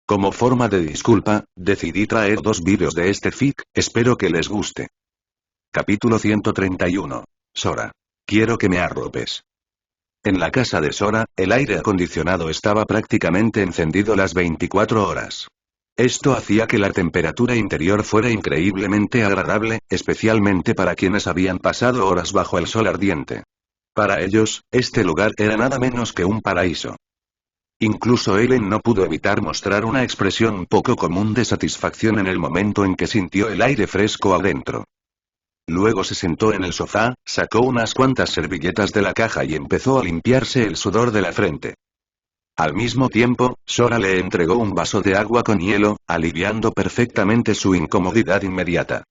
Como forma de disculpa, decidí traer 2 vídeos de este fic, espero que les guste. Capítulo 131. Sora. Quiero que me arropes. En la casa de Sora, el aire acondicionado estaba prácticamente encendido las 24 horas. Esto hacía que la temperatura interior fuera increíblemente agradable, especialmente para quienes habían pasado horas bajo el sol ardiente. Para ellos, este lugar era nada menos que un paraíso. Incluso Ellen no pudo evitar mostrar una expresión poco común de satisfacción en el momento en que sintió el aire fresco adentro. Luego se sentó en el sofá, sacó unas cuantas servilletas de la caja y empezó a limpiarse el sudor de la frente. Al mismo tiempo, Sora le entregó un vaso de agua con hielo, aliviando perfectamente su incomodidad inmediata.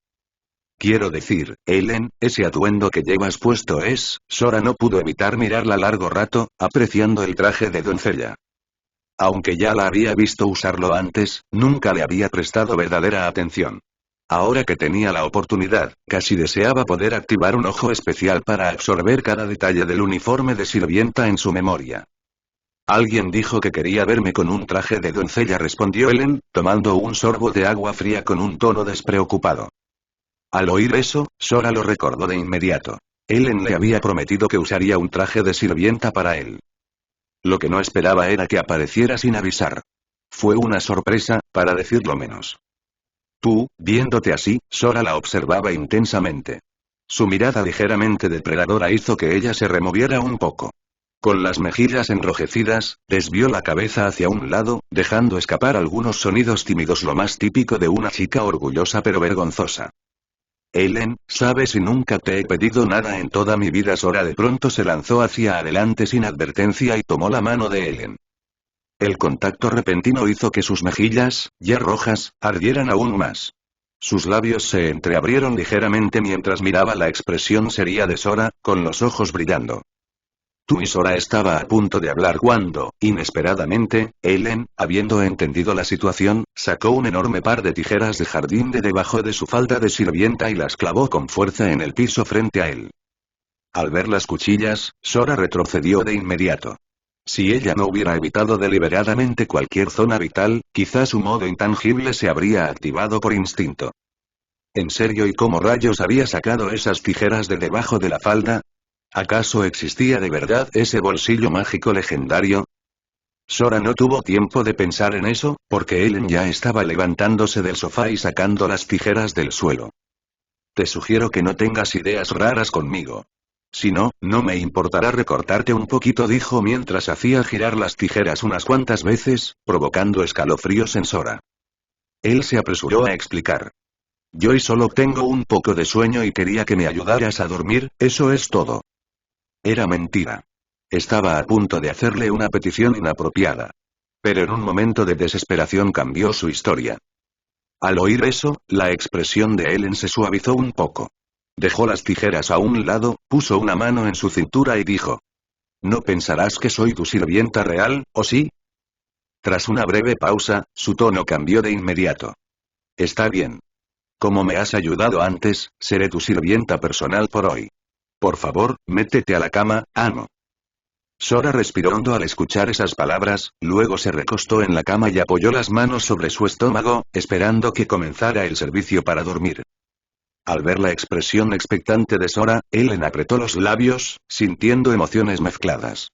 Quiero decir, Ellen, ese atuendo que llevas puesto es... Sora no pudo evitar mirarla largo rato, apreciando el traje de doncella. Aunque ya la había visto usarlo antes, nunca le había prestado verdadera atención. Ahora que tenía la oportunidad, casi deseaba poder activar un ojo especial para absorber cada detalle del uniforme de sirvienta en su memoria. Alguien dijo que quería verme con un traje de doncella, respondió Ellen, tomando un sorbo de agua fría con un tono despreocupado. Al oír eso, Sora lo recordó de inmediato. Ellen le había prometido que usaría un traje de sirvienta para él. Lo que no esperaba era que apareciera sin avisar. Fue una sorpresa, para decirlo menos. Tú, viéndote así, Sora la observaba intensamente. Su mirada ligeramente depredadora hizo que ella se removiera un poco. Con las mejillas enrojecidas, desvió la cabeza hacia un lado, dejando escapar algunos sonidos tímidos, lo más típico de una chica orgullosa pero vergonzosa. Ellen, ¿sabes si nunca te he pedido nada en toda mi vida? Sora de pronto se lanzó hacia adelante sin advertencia y tomó la mano de Ellen. El contacto repentino hizo que sus mejillas, ya rojas, ardieran aún más. Sus labios se entreabrieron ligeramente mientras miraba la expresión seria de Sora, con los ojos brillando. Tú y Sora estaba a punto de hablar cuando, inesperadamente, Ellen, habiendo entendido la situación, sacó un enorme par de tijeras de jardín de debajo de su falda de sirvienta y las clavó con fuerza en el piso frente a él. Al ver las cuchillas, Sora retrocedió de inmediato. Si ella no hubiera evitado deliberadamente cualquier zona vital, quizás su modo intangible se habría activado por instinto. ¿En serio? ¿Y cómo rayos había sacado esas tijeras de debajo de la falda? ¿Acaso existía de verdad ese bolsillo mágico legendario? Sora no tuvo tiempo de pensar en eso, porque Ellen ya estaba levantándose del sofá y sacando las tijeras del suelo. Te sugiero que no tengas ideas raras conmigo. Si no, no me importará recortarte un poquito, dijo mientras hacía girar las tijeras unas cuantas veces, provocando escalofríos en Sora. Él se apresuró a explicar. Yo solo tengo un poco de sueño y quería que me ayudaras a dormir, eso es todo. Era mentira. Estaba a punto de hacerle una petición inapropiada. Pero en un momento de desesperación cambió su historia. Al oír eso, la expresión de Ellen se suavizó un poco. Dejó las tijeras a un lado, puso una mano en su cintura y dijo. ¿No pensarás que soy tu sirvienta real, o sí? Tras una breve pausa, su tono cambió de inmediato. Está bien. Como me has ayudado antes, seré tu sirvienta personal por hoy. Por favor, métete a la cama, amo. Sora respiró hondo al escuchar esas palabras, luego se recostó en la cama y apoyó las manos sobre su estómago, esperando que comenzara el servicio para dormir. Al ver la expresión expectante de Sora, Ellen apretó los labios, sintiendo emociones mezcladas.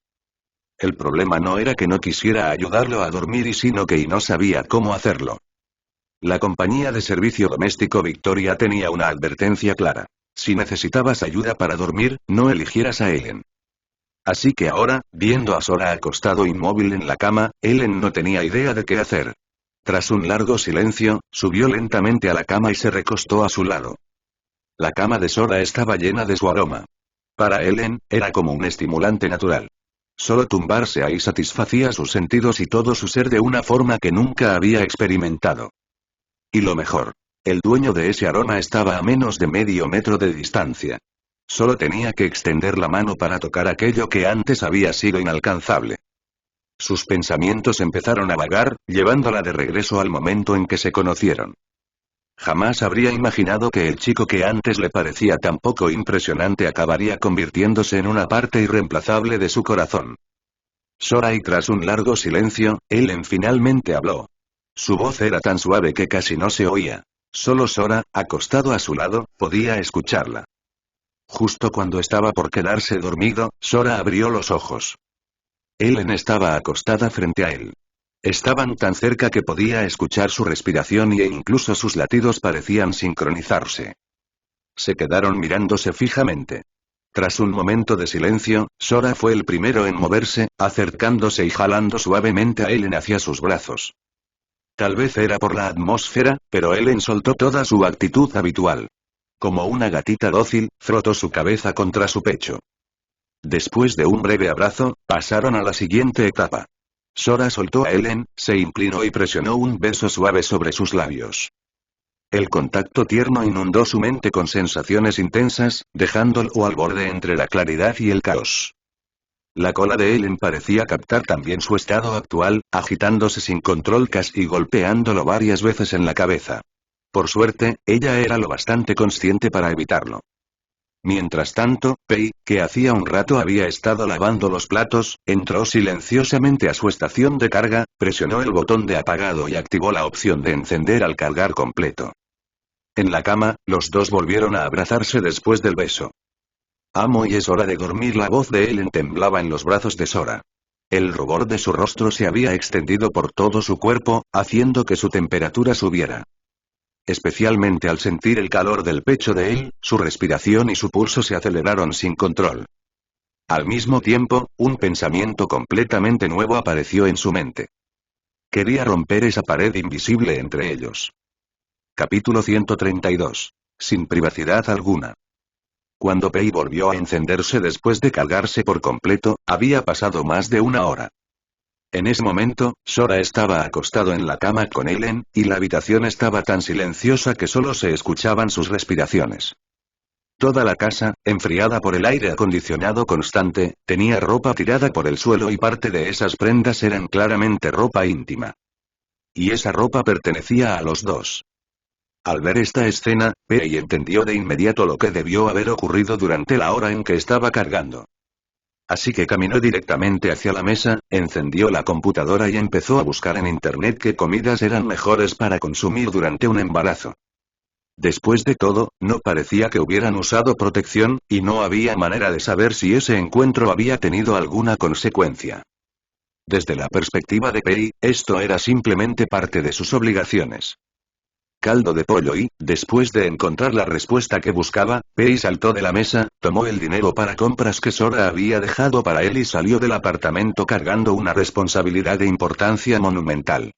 El problema no era que no quisiera ayudarlo a dormir sino que no sabía cómo hacerlo. La compañía de servicio doméstico Victoria tenía una advertencia clara. Si necesitabas ayuda para dormir, no eligieras a Ellen. Así que ahora, viendo a Sora acostado inmóvil en la cama, Ellen no tenía idea de qué hacer. Tras un largo silencio, subió lentamente a la cama y se recostó a su lado. La cama de Sora estaba llena de su aroma. Para Ellen, era como un estimulante natural. Solo tumbarse ahí satisfacía sus sentidos y todo su ser de una forma que nunca había experimentado. Y lo mejor. El dueño de ese aroma estaba a menos de medio metro de distancia. Solo tenía que extender la mano para tocar aquello que antes había sido inalcanzable. Sus pensamientos empezaron a vagar, llevándola de regreso al momento en que se conocieron. Jamás habría imaginado que el chico que antes le parecía tan poco impresionante acabaría convirtiéndose en una parte irreemplazable de su corazón. Sora, y tras un largo silencio, Ellen finalmente habló. Su voz era tan suave que casi no se oía. Solo Sora, acostado a su lado, podía escucharla. Justo cuando estaba por quedarse dormido, Sora abrió los ojos. Ellen estaba acostada frente a él. Estaban tan cerca que podía escuchar su respiración e incluso sus latidos parecían sincronizarse. Se quedaron mirándose fijamente. Tras un momento de silencio, Sora fue el primero en moverse, acercándose y jalando suavemente a Ellen hacia sus brazos. Tal vez era por la atmósfera, pero Ellen soltó toda su actitud habitual. Como una gatita dócil, frotó su cabeza contra su pecho. Después de un breve abrazo, pasaron a la siguiente etapa. Sora soltó a Ellen, se inclinó y presionó un beso suave sobre sus labios. El contacto tierno inundó su mente con sensaciones intensas, dejándolo al borde entre la claridad y el caos. La cola de Ellen parecía captar también su estado actual, agitándose sin control casi golpeándolo varias veces en la cabeza. Por suerte, ella era lo bastante consciente para evitarlo. Mientras tanto, Pei, que hacía un rato había estado lavando los platos, entró silenciosamente a su estación de carga, presionó el botón de apagado y activó la opción de encender al cargar completo. En la cama, los dos volvieron a abrazarse después del beso. Amo y es hora de dormir. La voz de Ellen temblaba en los brazos de Sora. El rubor de su rostro se había extendido por todo su cuerpo, haciendo que su temperatura subiera. Especialmente al sentir el calor del pecho de él, su respiración y su pulso se aceleraron sin control. Al mismo tiempo, un pensamiento completamente nuevo apareció en su mente. Quería romper esa pared invisible entre ellos. Capítulo 132. Sin privacidad alguna. Cuando Pei volvió a encenderse después de cargarse por completo, había pasado más de una hora. En ese momento, Sora estaba acostado en la cama con Ellen, y la habitación estaba tan silenciosa que solo se escuchaban sus respiraciones. Toda la casa, enfriada por el aire acondicionado constante, tenía ropa tirada por el suelo y parte de esas prendas eran claramente ropa íntima. Y esa ropa pertenecía a los dos. Al ver esta escena, Pei entendió de inmediato lo que debió haber ocurrido durante la hora en que estaba cargando. Así que caminó directamente hacia la mesa, encendió la computadora y empezó a buscar en internet qué comidas eran mejores para consumir durante un embarazo. Después de todo, no parecía que hubieran usado protección, y no había manera de saber si ese encuentro había tenido alguna consecuencia. Desde la perspectiva de Pei, esto era simplemente parte de sus obligaciones. Caldo de pollo y, después de encontrar la respuesta que buscaba, Pei saltó de la mesa, tomó el dinero para compras que Sora había dejado para él y salió del apartamento cargando una responsabilidad de importancia monumental.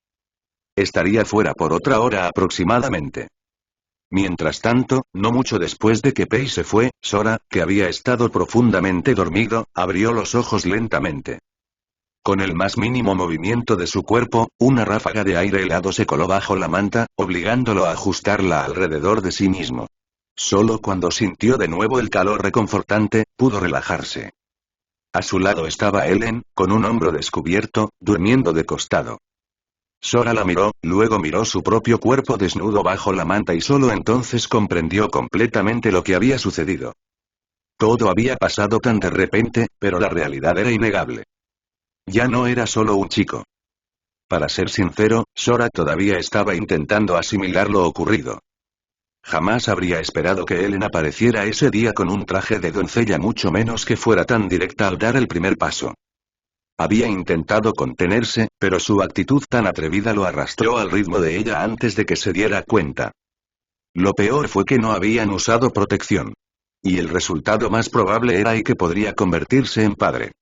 Estaría fuera por otra hora aproximadamente. Mientras tanto, no mucho después de que Pei se fue, Sora, que había estado profundamente dormido, abrió los ojos lentamente. Con el más mínimo movimiento de su cuerpo, una ráfaga de aire helado se coló bajo la manta, obligándolo a ajustarla alrededor de sí mismo. Solo cuando sintió de nuevo el calor reconfortante, pudo relajarse. A su lado estaba Ellen, con un hombro descubierto, durmiendo de costado. Sora la miró, luego miró su propio cuerpo desnudo bajo la manta y solo entonces comprendió completamente lo que había sucedido. Todo había pasado tan de repente, pero la realidad era innegable. Ya no era solo un chico. Para ser sincero, Sora todavía estaba intentando asimilar lo ocurrido. Jamás habría esperado que Ellen apareciera ese día con un traje de doncella, mucho menos que fuera tan directa al dar el primer paso. Había intentado contenerse, pero su actitud tan atrevida lo arrastró al ritmo de ella antes de que se diera cuenta. Lo peor fue que no habían usado protección. Y el resultado más probable era y que podría convertirse en padre.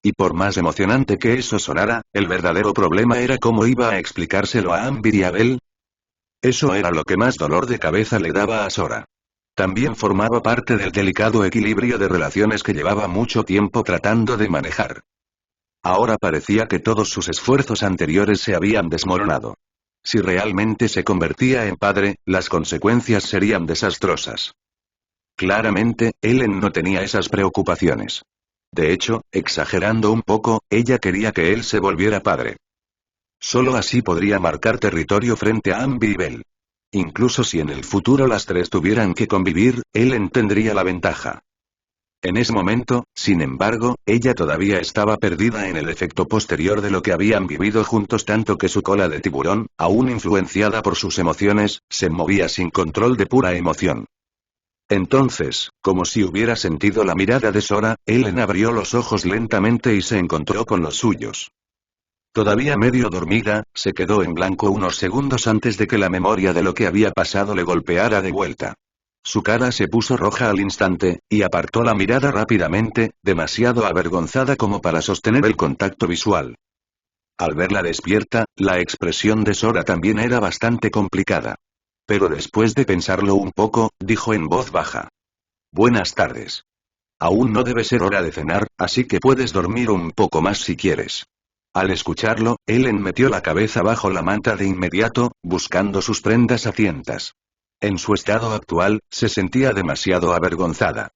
Y por más emocionante que eso sonara, el verdadero problema era cómo iba a explicárselo a Ambir y a Belle. Eso era lo que más dolor de cabeza le daba a Sora. También formaba parte del delicado equilibrio de relaciones que llevaba mucho tiempo tratando de manejar. Ahora parecía que todos sus esfuerzos anteriores se habían desmoronado. Si realmente se convertía en padre, las consecuencias serían desastrosas. Claramente, Ellen no tenía esas preocupaciones. De hecho, exagerando un poco, ella quería que él se volviera padre. Solo así podría marcar territorio frente a Ambir y Belle. Incluso si en el futuro las tres tuvieran que convivir, Ellen tendría la ventaja. En ese momento, sin embargo, ella todavía estaba perdida en el efecto posterior de lo que habían vivido juntos, tanto que su cola de tiburón, aún influenciada por sus emociones, se movía sin control de pura emoción. Entonces, como si hubiera sentido la mirada de Sora, Ellen abrió los ojos lentamente y se encontró con los suyos. Todavía medio dormida, se quedó en blanco unos segundos antes de que la memoria de lo que había pasado le golpeara de vuelta. Su cara se puso roja al instante, y apartó la mirada rápidamente, demasiado avergonzada como para sostener el contacto visual. Al verla despierta, la expresión de Sora también era bastante complicada. Pero después de pensarlo un poco, dijo en voz baja. Buenas tardes. Aún no debe ser hora de cenar, así que puedes dormir un poco más si quieres. Al escucharlo, Ellen metió la cabeza bajo la manta de inmediato, buscando sus prendas a tientas. En su estado actual, se sentía demasiado avergonzada.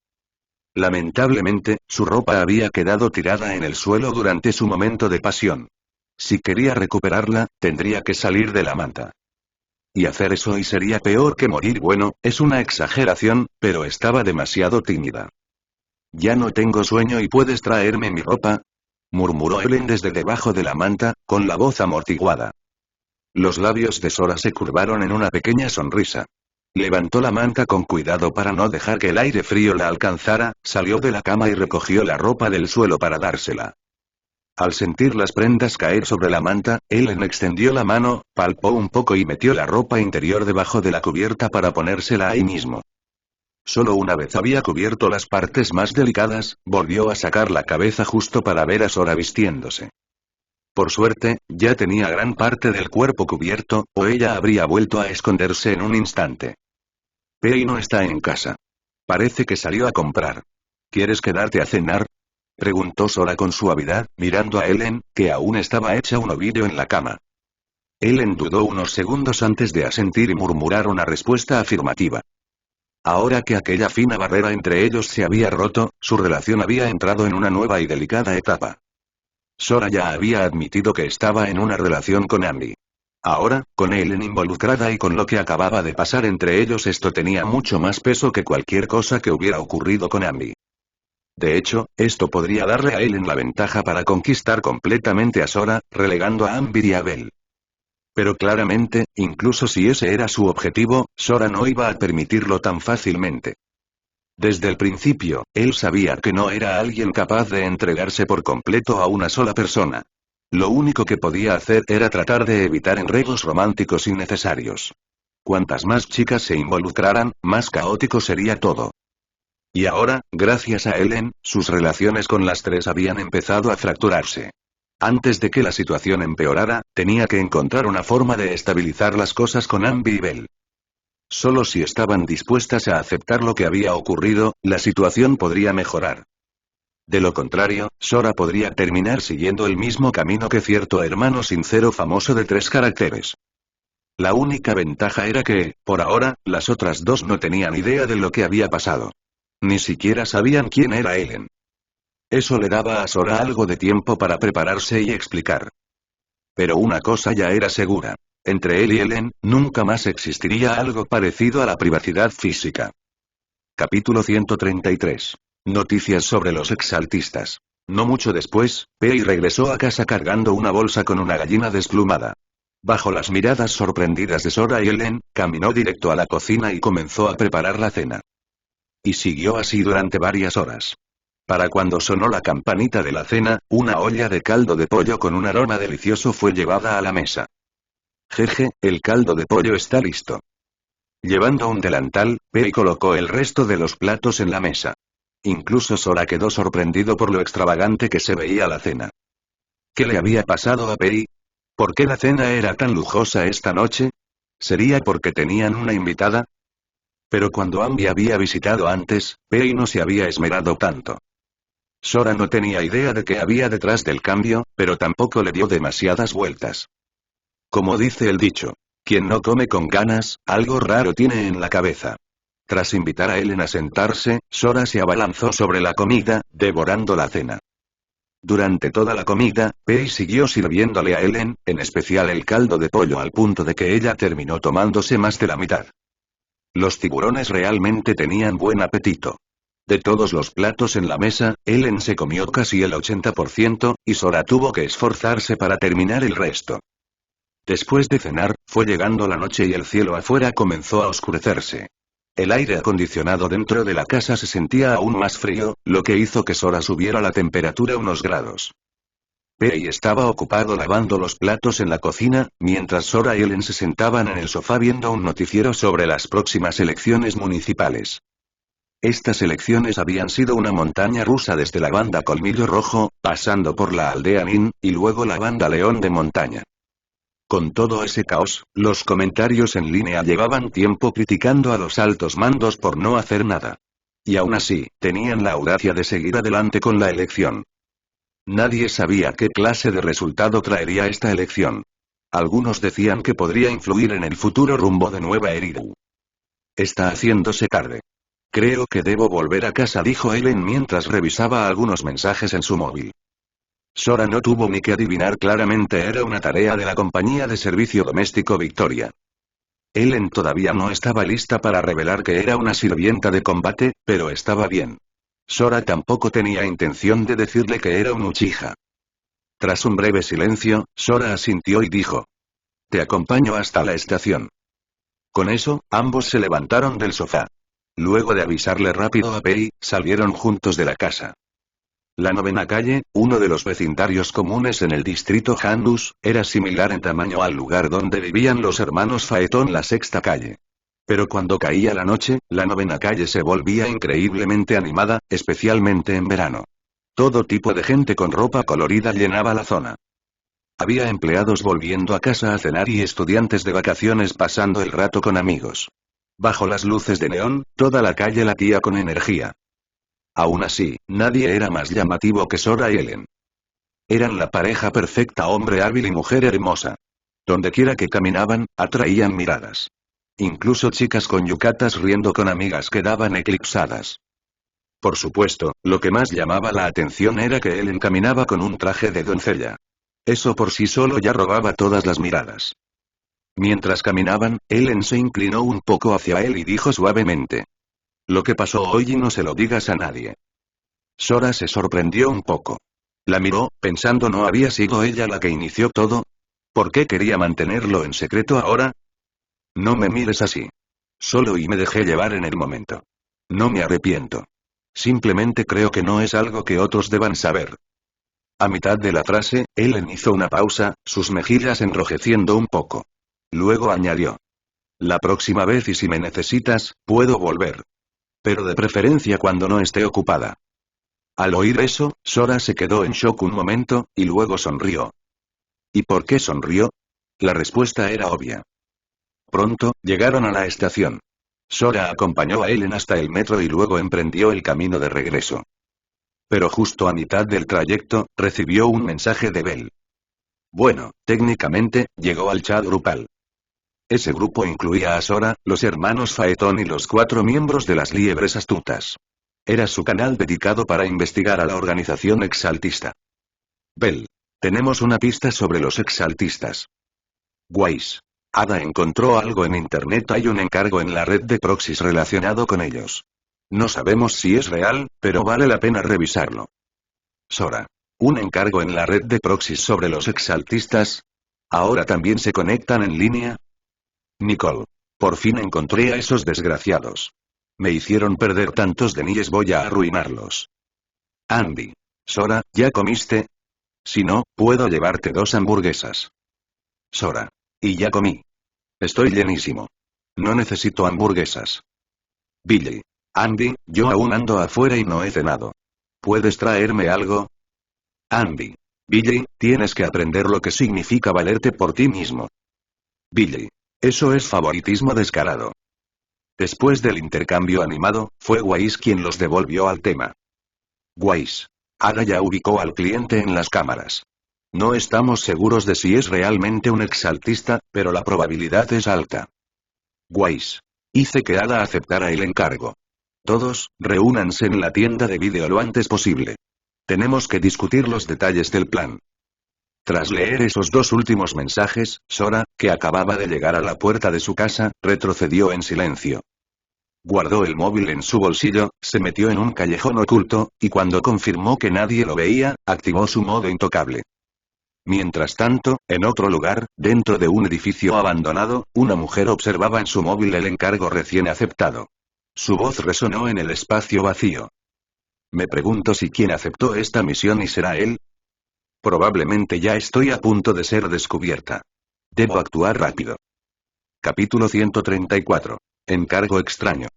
Lamentablemente, su ropa había quedado tirada en el suelo durante su momento de pasión. Si quería recuperarla, tendría que salir de la manta. Y hacer eso y sería peor que morir. Bueno, es una exageración, pero estaba demasiado tímida. Ya no tengo sueño y puedes traerme mi ropa, murmuró Ellen desde debajo de la manta, con la voz amortiguada. Los labios de Sora se curvaron en una pequeña sonrisa. Levantó la manta con cuidado para no dejar que el aire frío la alcanzara, salió de la cama y recogió la ropa del suelo para dársela. Al sentir las prendas caer sobre la manta, Ellen extendió la mano, palpó un poco y metió la ropa interior debajo de la cubierta para ponérsela ahí mismo. Solo una vez había cubierto las partes más delicadas, volvió a sacar la cabeza justo para ver a Sora vistiéndose. Por suerte, ya tenía gran parte del cuerpo cubierto, o ella habría vuelto a esconderse en un instante. Pei no está en casa. Parece que salió a comprar. ¿Quieres quedarte a cenar?, preguntó Sora con suavidad, mirando a Ellen, que aún estaba hecha un ovillo en la cama. Ellen dudó unos segundos antes de asentir y murmurar una respuesta afirmativa. Ahora que aquella fina barrera entre ellos se había roto, su relación había entrado en una nueva y delicada etapa. Sora ya había admitido que estaba en una relación con Andy. Ahora, con Ellen involucrada y con lo que acababa de pasar entre ellos, esto tenía mucho más peso que cualquier cosa que hubiera ocurrido con Andy. De hecho, esto podría darle a Ellen la ventaja para conquistar completamente a Sora, relegando a Amber y a Belle. Pero claramente, incluso si ese era su objetivo, Sora no iba a permitirlo tan fácilmente. Desde el principio, él sabía que no era alguien capaz de entregarse por completo a una sola persona. Lo único que podía hacer era tratar de evitar enredos románticos innecesarios. Cuantas más chicas se involucraran, más caótico sería todo. Y ahora, gracias a Ellen, sus relaciones con las tres habían empezado a fracturarse. Antes de que la situación empeorara, tenía que encontrar una forma de estabilizar las cosas con Amber y Belle. Solo si estaban dispuestas a aceptar lo que había ocurrido, la situación podría mejorar. De lo contrario, Sora podría terminar siguiendo el mismo camino que cierto hermano sincero famoso de 3 caracteres. La única ventaja era que, por ahora, las otras dos no tenían idea de lo que había pasado. Ni siquiera sabían quién era Ellen. Eso le daba a Sora algo de tiempo para prepararse y explicar. Pero una cosa ya era segura. Entre él y Ellen, nunca más existiría algo parecido a la privacidad física. Capítulo 133. Noticias sobre los exaltistas. No mucho después, Pei regresó a casa cargando una bolsa con una gallina desplumada. Bajo las miradas sorprendidas de Sora y Ellen, caminó directo a la cocina y comenzó a preparar la cena. Y siguió así durante varias horas. Para cuando sonó la campanita de la cena, una olla de caldo de pollo con un aroma delicioso fue llevada a la mesa. Jeje, el caldo de pollo está listo. Llevando un delantal, Pei colocó el resto de los platos en la mesa. Incluso Sora quedó sorprendido por lo extravagante que se veía la cena. ¿Qué le había pasado a Pei? ¿Por qué la cena era tan lujosa esta noche? ¿Sería porque tenían una invitada? Pero cuando Amber había visitado antes, Pei no se había esmerado tanto. Sora no tenía idea de qué había detrás del cambio, pero tampoco le dio demasiadas vueltas. Como dice el dicho, quien no come con ganas, algo raro tiene en la cabeza. Tras invitar a Ellen a sentarse, Sora se abalanzó sobre la comida, devorando la cena. Durante toda la comida, Pei siguió sirviéndole a Ellen, en especial el caldo de pollo, al punto de que ella terminó tomándose más de la mitad. Los tiburones realmente tenían buen apetito. De todos los platos en la mesa, Ellen se comió casi el 80%, y Sora tuvo que esforzarse para terminar el resto. Después de cenar, fue llegando la noche y el cielo afuera comenzó a oscurecerse. El aire acondicionado dentro de la casa se sentía aún más frío, lo que hizo que Sora subiera la temperatura unos grados. Pei estaba ocupado lavando los platos en la cocina, mientras Sora y Ellen se sentaban en el sofá viendo un noticiero sobre las próximas elecciones municipales. Estas elecciones habían sido una montaña rusa desde la banda Colmillo Rojo, pasando por la aldea Nin, y luego la banda León de Montaña. Con todo ese caos, los comentarios en línea llevaban tiempo criticando a los altos mandos por no hacer nada. Y aún así, tenían la audacia de seguir adelante con la elección. Nadie sabía qué clase de resultado traería esta elección. Algunos decían que podría influir en el futuro rumbo de Nueva Eridu. Está haciéndose tarde. Creo que debo volver a casa, dijo Ellen mientras revisaba algunos mensajes en su móvil. Sora no tuvo ni que adivinar claramente, era una tarea de la compañía de servicio doméstico Victoria. Ellen todavía no estaba lista para revelar que era una sirvienta de combate, pero estaba bien. Sora tampoco tenía intención de decirle que era un Uchiha. Tras un breve silencio, Sora asintió y dijo: «Te acompaño hasta la estación». Con eso, ambos se levantaron del sofá. Luego de avisarle rápido a Pei, salieron juntos de la casa. La 9ª calle, uno de los vecindarios comunes en el distrito Handus, era similar en tamaño al lugar donde vivían los hermanos Faetón, la 6ª calle. Pero cuando caía la noche, la 9ª calle se volvía increíblemente animada, especialmente en verano. Todo tipo de gente con ropa colorida llenaba la zona. Había empleados volviendo a casa a cenar y estudiantes de vacaciones pasando el rato con amigos. Bajo las luces de neón, toda la calle latía con energía. Aún así, nadie era más llamativo que Sora y Ellen. Eran la pareja perfecta, hombre hábil y mujer hermosa. Dondequiera que caminaban, atraían miradas. Incluso chicas con yucatas riendo con amigas quedaban eclipsadas. Por supuesto, lo que más llamaba la atención era que Ellen caminaba con un traje de doncella. Eso por sí solo ya robaba todas las miradas. Mientras caminaban, Ellen se inclinó un poco hacia él y dijo suavemente: «Lo que pasó hoy y no se lo digas a nadie». Sora se sorprendió un poco. La miró, pensando, ¿no había sido ella la que inició todo? ¿Por qué quería mantenerlo en secreto ahora? «No me mires así. Solo y me dejé llevar en el momento. No me arrepiento. Simplemente creo que no es algo que otros deban saber». A mitad de la frase, Ellen hizo una pausa, sus mejillas enrojeciendo un poco. Luego añadió: «La próxima vez y si me necesitas, puedo volver. Pero de preferencia cuando no esté ocupada». Al oír eso, Sora se quedó en shock un momento, y luego sonrió. ¿Y por qué sonrió? La respuesta era obvia. Pronto, llegaron a la estación. Sora acompañó a Ellen hasta el metro y luego emprendió el camino de regreso. Pero justo a mitad del trayecto, recibió un mensaje de Bell. Bueno, técnicamente, llegó al chat grupal. Ese grupo incluía a Sora, los hermanos Faetón y los 4 miembros de las Liebres Astutas. Era su canal dedicado para investigar a la organización exaltista. Bell. Tenemos una pista sobre los exaltistas. Weiss. Ada encontró algo en internet, hay un encargo en la red de proxies relacionado con ellos. No sabemos si es real, pero vale la pena revisarlo. Sora. ¿Un encargo en la red de proxies sobre los exaltistas? ¿Ahora también se conectan en línea? Nicole. Por fin encontré a esos desgraciados. Me hicieron perder tantos DNIs, voy a arruinarlos. Andy. Sora, ¿ya comiste? Si no, puedo llevarte 2 hamburguesas. Sora. Y ya comí. Estoy llenísimo. No necesito hamburguesas. Billy. Andy, yo aún ando afuera y no he cenado. ¿Puedes traerme algo? Andy. Billy, tienes que aprender lo que significa valerte por ti mismo. Billy. Eso es favoritismo descarado. Después del intercambio animado, fue Weiss quien los devolvió al tema. Weiss. Ada ya ubicó al cliente en las cámaras. No estamos seguros de si es realmente un exaltista, pero la probabilidad es alta. Weiss. Hice que Ada aceptara el encargo. Todos, reúnanse en la tienda de vídeo lo antes posible. Tenemos que discutir los detalles del plan. Tras leer esos 2 últimos mensajes, Sora, que acababa de llegar a la puerta de su casa, retrocedió en silencio. Guardó el móvil en su bolsillo, se metió en un callejón oculto, y cuando confirmó que nadie lo veía, activó su modo intocable. Mientras tanto, en otro lugar, dentro de un edificio abandonado, una mujer observaba en su móvil el encargo recién aceptado. Su voz resonó en el espacio vacío. Me pregunto si quien aceptó esta misión y será él. Probablemente ya estoy a punto de ser descubierta. Debo actuar rápido. Capítulo 134. Encargo extraño.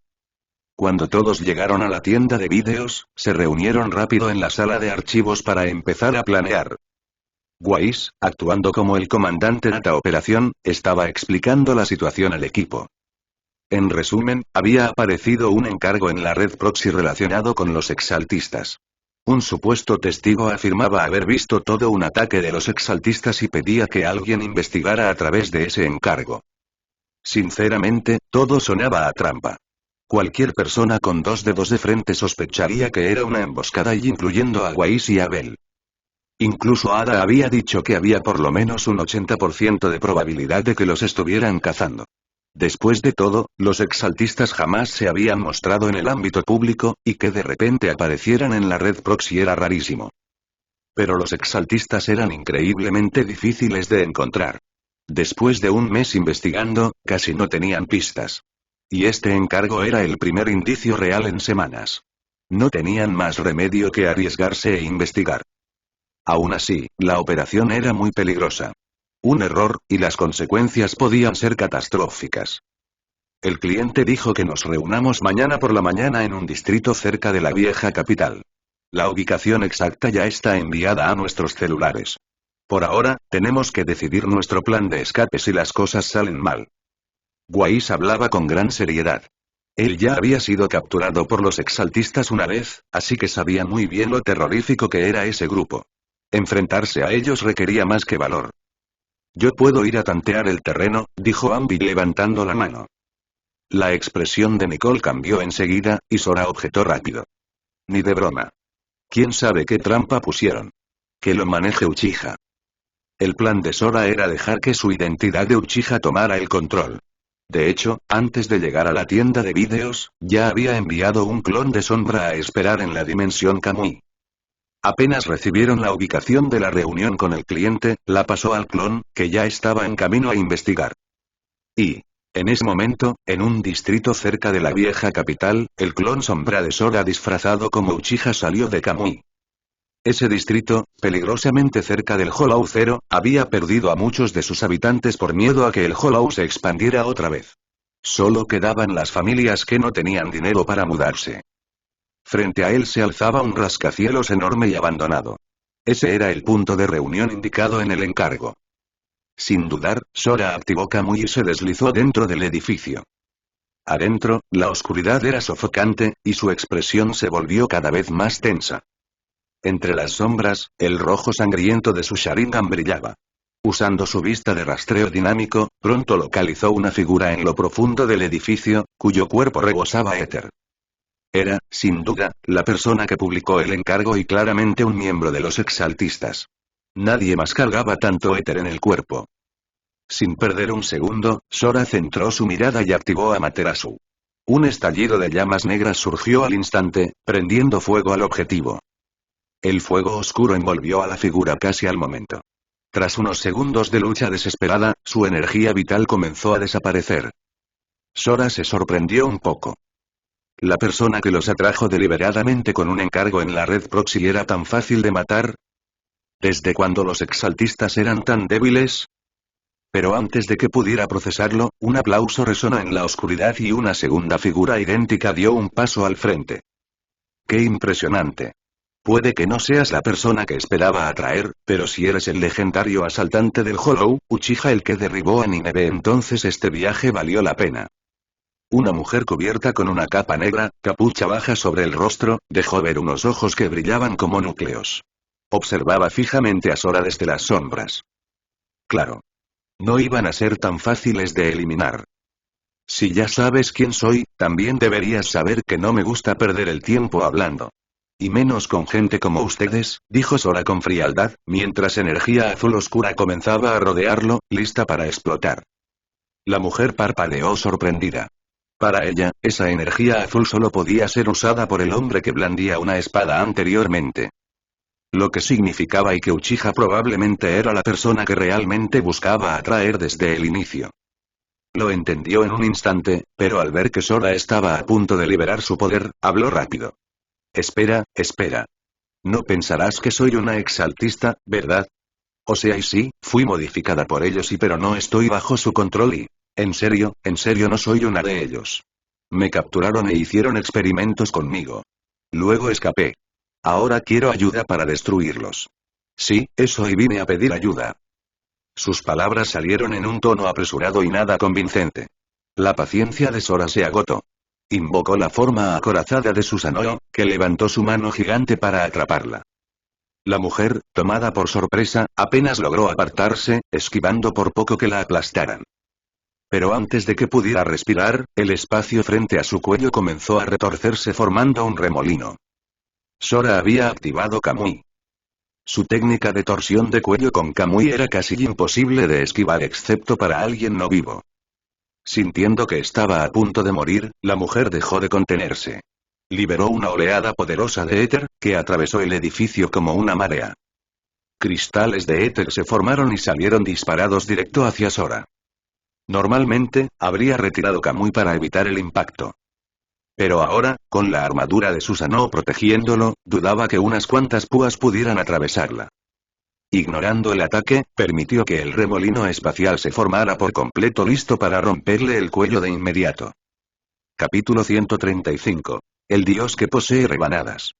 Cuando todos llegaron a la tienda de vídeos, se reunieron rápido en la sala de archivos para empezar a planear. Weiss, actuando como el comandante de la operación, estaba explicando la situación al equipo. En resumen, había aparecido un encargo en la red proxy relacionado con los exaltistas. Un supuesto testigo afirmaba haber visto todo un ataque de los exaltistas y pedía que alguien investigara a través de ese encargo. Sinceramente, todo sonaba a trampa. Cualquier persona con 2 dedos de frente sospecharía que era una emboscada, y incluyendo a Weiss y a Bell. Incluso Ada había dicho que había por lo menos un 80% de probabilidad de que los estuvieran cazando. Después de todo, los exaltistas jamás se habían mostrado en el ámbito público, y que de repente aparecieran en la red proxy era rarísimo. Pero los exaltistas eran increíblemente difíciles de encontrar. Después de un mes investigando, casi no tenían pistas. Y este encargo era el primer indicio real en semanas. No tenían más remedio que arriesgarse e investigar. Aún así, la operación era muy peligrosa. Un error, y las consecuencias podían ser catastróficas. El cliente dijo que nos reunamos mañana por la mañana en un distrito cerca de la vieja capital. La ubicación exacta ya está enviada a nuestros celulares. Por ahora, tenemos que decidir nuestro plan de escape si las cosas salen mal. Weiss hablaba con gran seriedad. Él ya había sido capturado por los exaltistas una vez, así que sabía muy bien lo terrorífico que era ese grupo. Enfrentarse a ellos requería más que valor. Yo puedo ir a tantear el terreno, dijo Ambi levantando la mano. La expresión de Nicole cambió enseguida, y Sora objetó rápido. Ni de broma. ¿Quién sabe qué trampa pusieron? Que lo maneje Uchiha. El plan de Sora era dejar que su identidad de Uchiha tomara el control. De hecho, antes de llegar a la tienda de vídeos, ya había enviado un clon de Sombra a esperar en la dimensión Kamui. Apenas recibieron la ubicación de la reunión con el cliente, la pasó al clon, que ya estaba en camino a investigar. Y, en ese momento, en un distrito cerca de la vieja capital, el clon Sombra de Sora disfrazado como Uchiha salió de Kamui. Ese distrito, peligrosamente cerca del Hollow Zero, había perdido a muchos de sus habitantes por miedo a que el Hollow se expandiera otra vez. Solo quedaban las familias que no tenían dinero para mudarse. Frente a él se alzaba un rascacielos enorme y abandonado. Ese era el punto de reunión indicado en el encargo. Sin dudar, Sora activó Kamui y se deslizó dentro del edificio. Adentro, la oscuridad era sofocante, y su expresión se volvió cada vez más tensa. Entre las sombras, el rojo sangriento de su Sharingan brillaba. Usando su vista de rastreo dinámico, pronto localizó una figura en lo profundo del edificio, cuyo cuerpo rebosaba éter. Era, sin duda, la persona que publicó el encargo y claramente un miembro de los exaltistas. Nadie más cargaba tanto éter en el cuerpo. Sin perder un segundo, Sora centró su mirada y activó Amaterasu. Un estallido de llamas negras surgió al instante, prendiendo fuego al objetivo. El fuego oscuro envolvió a la figura casi al momento. Tras unos segundos de lucha desesperada, su energía vital comenzó a desaparecer. Sora se sorprendió un poco. ¿La persona que los atrajo deliberadamente con un encargo en la red proxy era tan fácil de matar? ¿Desde cuándo los exaltistas eran tan débiles? Pero antes de que pudiera procesarlo, un aplauso resonó en la oscuridad y una segunda figura idéntica dio un paso al frente. ¡Qué impresionante! Puede que no seas la persona que esperaba atraer, pero si eres el legendario asaltante del Hollow, Uchiha el que derribó a Nineve, entonces este viaje valió la pena. Una mujer cubierta con una capa negra, capucha baja sobre el rostro, dejó ver unos ojos que brillaban como núcleos. Observaba fijamente a Sora desde las sombras. Claro. No iban a ser tan fáciles de eliminar. Si ya sabes quién soy, también deberías saber que no me gusta perder el tiempo hablando. Y menos con gente como ustedes, dijo Sora con frialdad, mientras energía azul oscura comenzaba a rodearlo, lista para explotar. La mujer parpadeó sorprendida. Para ella, esa energía azul solo podía ser usada por el hombre que blandía una espada anteriormente. Lo que significaba que Uchiha probablemente era la persona que realmente buscaba atraer desde el inicio. Lo entendió en un instante, pero al ver que Sora estaba a punto de liberar su poder, habló rápido. Espera, espera. No pensarás que soy una exaltista, ¿verdad? O sea, y sí, fui modificada por ellos pero no estoy bajo su control y... en serio no soy una de ellos. Me capturaron e hicieron experimentos conmigo. Luego escapé. Ahora quiero ayuda para destruirlos. Sí, eso y vine a pedir ayuda. Sus palabras salieron en un tono apresurado y nada convincente. La paciencia de Sora se agotó. Invocó la forma acorazada de Susanoo, que levantó su mano gigante para atraparla. La mujer, tomada por sorpresa, apenas logró apartarse, esquivando por poco que la aplastaran. Pero antes de que pudiera respirar, el espacio frente a su cuello comenzó a retorcerse formando un remolino. Sora había activado Kamui. Su técnica de torsión de cuello con Kamui era casi imposible de esquivar excepto para alguien no vivo. Sintiendo que estaba a punto de morir, la mujer dejó de contenerse. Liberó una oleada poderosa de éter, que atravesó el edificio como una marea. Cristales de éter se formaron y salieron disparados directo hacia Sora. Normalmente, habría retirado Kamui para evitar el impacto. Pero ahora, con la armadura de Susanoo protegiéndolo, dudaba que unas cuantas púas pudieran atravesarla. Ignorando el ataque, permitió que el remolino espacial se formara por completo listo para romperle el cuello de inmediato. Capítulo 135. El dios que posee rebanadas.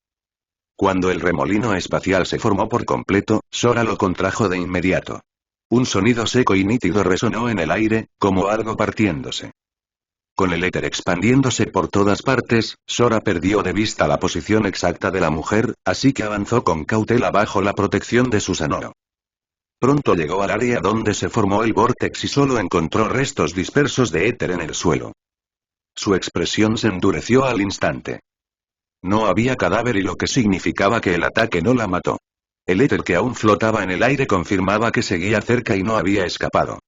Cuando el remolino espacial se formó por completo, Sora lo contrajo de inmediato. Un sonido seco y nítido resonó en el aire, como algo partiéndose. Con el éter expandiéndose por todas partes, Sora perdió de vista la posición exacta de la mujer, así que avanzó con cautela bajo la protección de Susanoo. Pronto llegó al área donde se formó el vórtex y solo encontró restos dispersos de éter en el suelo. Su expresión se endureció al instante. No había cadáver y lo que significaba que el ataque no la mató. El éter que aún flotaba en el aire confirmaba que seguía cerca y no había escapado.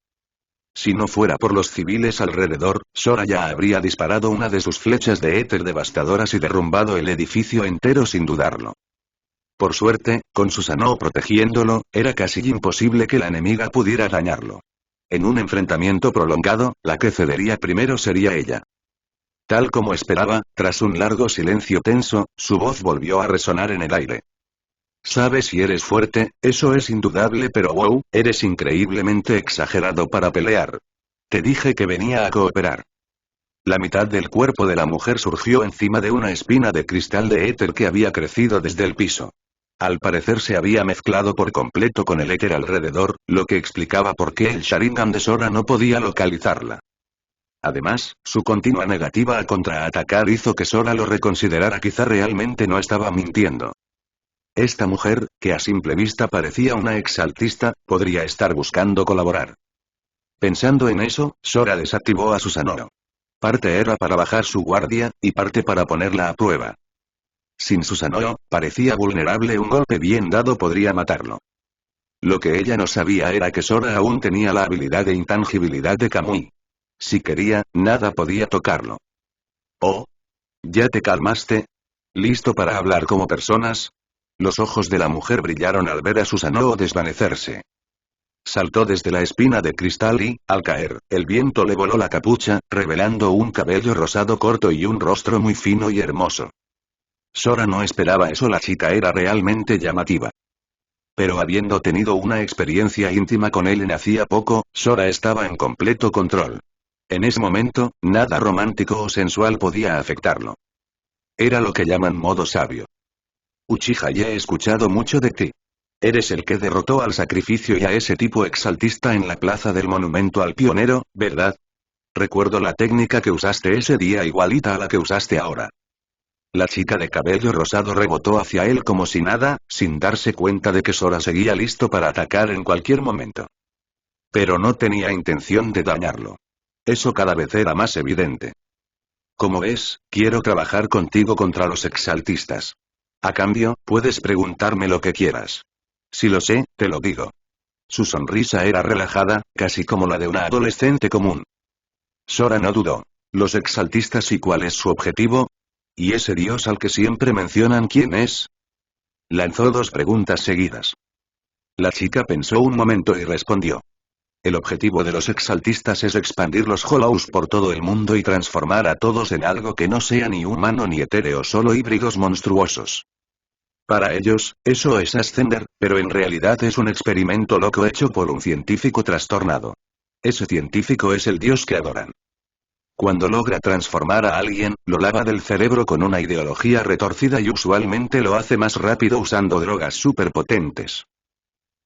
Si no fuera por los civiles alrededor, Sora ya habría disparado una de sus flechas de éter devastadoras y derrumbado el edificio entero sin dudarlo. Por suerte, con Susanoo protegiéndolo, era casi imposible que la enemiga pudiera dañarlo. En un enfrentamiento prolongado, la que cedería primero sería ella. Tal como esperaba, tras un largo silencio tenso, su voz volvió a resonar en el aire. Sabes si eres fuerte, eso es indudable, pero wow, eres increíblemente exagerado para pelear. Te dije que venía a cooperar. La mitad del cuerpo de la mujer surgió encima de una espina de cristal de éter que había crecido desde el piso. Al parecer se había mezclado por completo con el éter alrededor, lo que explicaba por qué el Sharingan de Sora no podía localizarla. Además, su continua negativa a contraatacar hizo que Sora lo reconsiderara, quizá realmente no estaba mintiendo. Esta mujer, que a simple vista parecía una exaltista, podría estar buscando colaborar. Pensando en eso, Sora desactivó a Susanoo. Parte era para bajar su guardia, y parte para ponerla a prueba. Sin Susanoo, parecía vulnerable, un golpe bien dado podría matarlo. Lo que ella no sabía era que Sora aún tenía la habilidad de intangibilidad de Kamui. Si quería, nada podía tocarlo. Oh. ¿Ya te calmaste? ¿Listo para hablar como personas? Los ojos de la mujer brillaron al ver a Susanoo desvanecerse. Saltó desde la espina de cristal y, al caer, el viento le voló la capucha, revelando un cabello rosado corto y un rostro muy fino y hermoso. Sora no esperaba eso, la chica era realmente llamativa. Pero habiendo tenido una experiencia íntima con él en hacía poco, Sora estaba en completo control. En ese momento, nada romántico o sensual podía afectarlo. Era lo que llaman modo sabio. Uchiha, ya he escuchado mucho de ti. Eres el que derrotó al sacrificio y a ese tipo exaltista en la plaza del monumento al pionero, ¿verdad? Recuerdo la técnica que usaste ese día, igualita a la que usaste ahora. La chica de cabello rosado rebotó hacia él como si nada, sin darse cuenta de que Sora seguía listo para atacar en cualquier momento. Pero no tenía intención de dañarlo. Eso cada vez era más evidente. Como ves, quiero trabajar contigo contra los exaltistas. A cambio, puedes preguntarme lo que quieras. Si lo sé, te lo digo. Su sonrisa era relajada, casi como la de una adolescente común. Sora no dudó. ¿Los exaltistas y cuál es su objetivo? ¿Y ese dios al que siempre mencionan quién es? Lanzó dos preguntas seguidas. La chica pensó un momento y respondió. El objetivo de los exaltistas es expandir los Hollows por todo el mundo y transformar a todos en algo que no sea ni humano ni etéreo, solo híbridos monstruosos. Para ellos, eso es ascender, pero en realidad es un experimento loco hecho por un científico trastornado. Ese científico es el dios que adoran. Cuando logra transformar a alguien, lo lava del cerebro con una ideología retorcida y usualmente lo hace más rápido usando drogas superpotentes.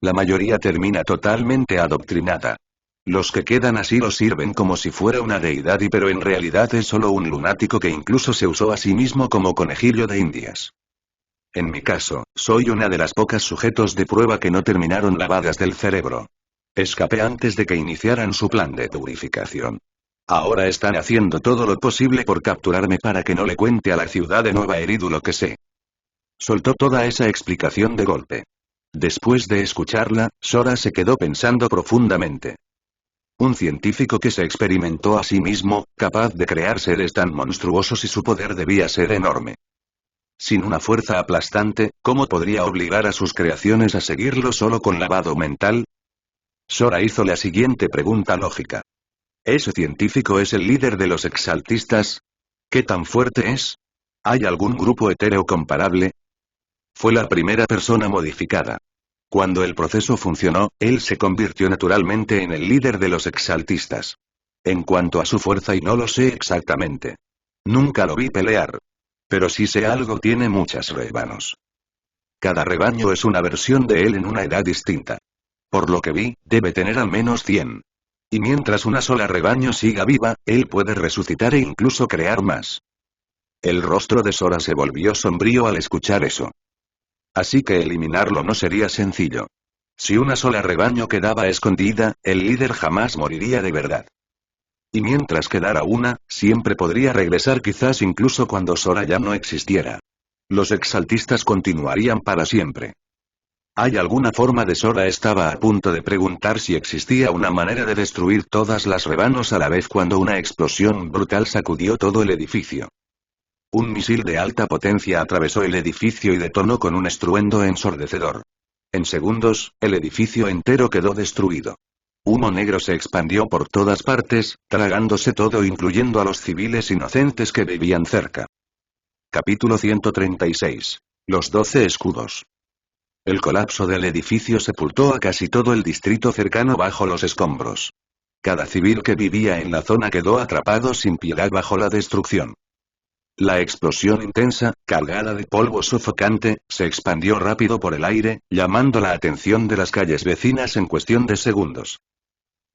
La mayoría termina totalmente adoctrinada. Los que quedan así lo sirven como si fuera una deidad pero en realidad es solo un lunático que incluso se usó a sí mismo como conejillo de indias. En mi caso, soy una de las pocas sujetos de prueba que no terminaron lavadas del cerebro. Escapé antes de que iniciaran su plan de purificación. Ahora están haciendo todo lo posible por capturarme para que no le cuente a la ciudad de Nueva Eridu lo que sé. Soltó toda esa explicación de golpe. Después de escucharla, Sora se quedó pensando profundamente. Un científico que se experimentó a sí mismo, capaz de crear seres tan monstruosos y su poder debía ser enorme. Sin una fuerza aplastante, ¿cómo podría obligar a sus creaciones a seguirlo solo con lavado mental? Sora hizo la siguiente pregunta lógica. ¿Ese científico es el líder de los exaltistas? ¿Qué tan fuerte es? ¿Hay algún grupo etéreo comparable? Fue la primera persona modificada. Cuando el proceso funcionó, él se convirtió naturalmente en el líder de los exaltistas. En cuanto a su fuerza y no lo sé exactamente. Nunca lo vi pelear. Pero si sé algo, tiene muchas rebaños. Cada rebaño es una versión de él en una edad distinta. Por lo que vi, debe tener al menos 100. Y mientras una sola rebaño siga viva, él puede resucitar e incluso crear más. El rostro de Sora se volvió sombrío al escuchar eso. Así que eliminarlo no sería sencillo. Si una sola rebaño quedaba escondida, el líder jamás moriría de verdad. Y mientras quedara una, siempre podría regresar, quizás incluso cuando Sora ya no existiera. Los exaltistas continuarían para siempre. ¿Hay alguna forma de Sora? Estaba a punto de preguntar si existía una manera de destruir todas las rebanos a la vez cuando una explosión brutal sacudió todo el edificio. Un misil de alta potencia atravesó el edificio y detonó con un estruendo ensordecedor. En segundos, el edificio entero quedó destruido. Humo negro se expandió por todas partes, tragándose todo incluyendo a los civiles inocentes que vivían cerca. Capítulo 136. Los 12 escudos. El colapso del edificio sepultó a casi todo el distrito cercano bajo los escombros. Cada civil que vivía en la zona quedó atrapado sin piedad bajo la destrucción. La explosión intensa, cargada de polvo sofocante, se expandió rápido por el aire, llamando la atención de las calles vecinas en cuestión de segundos.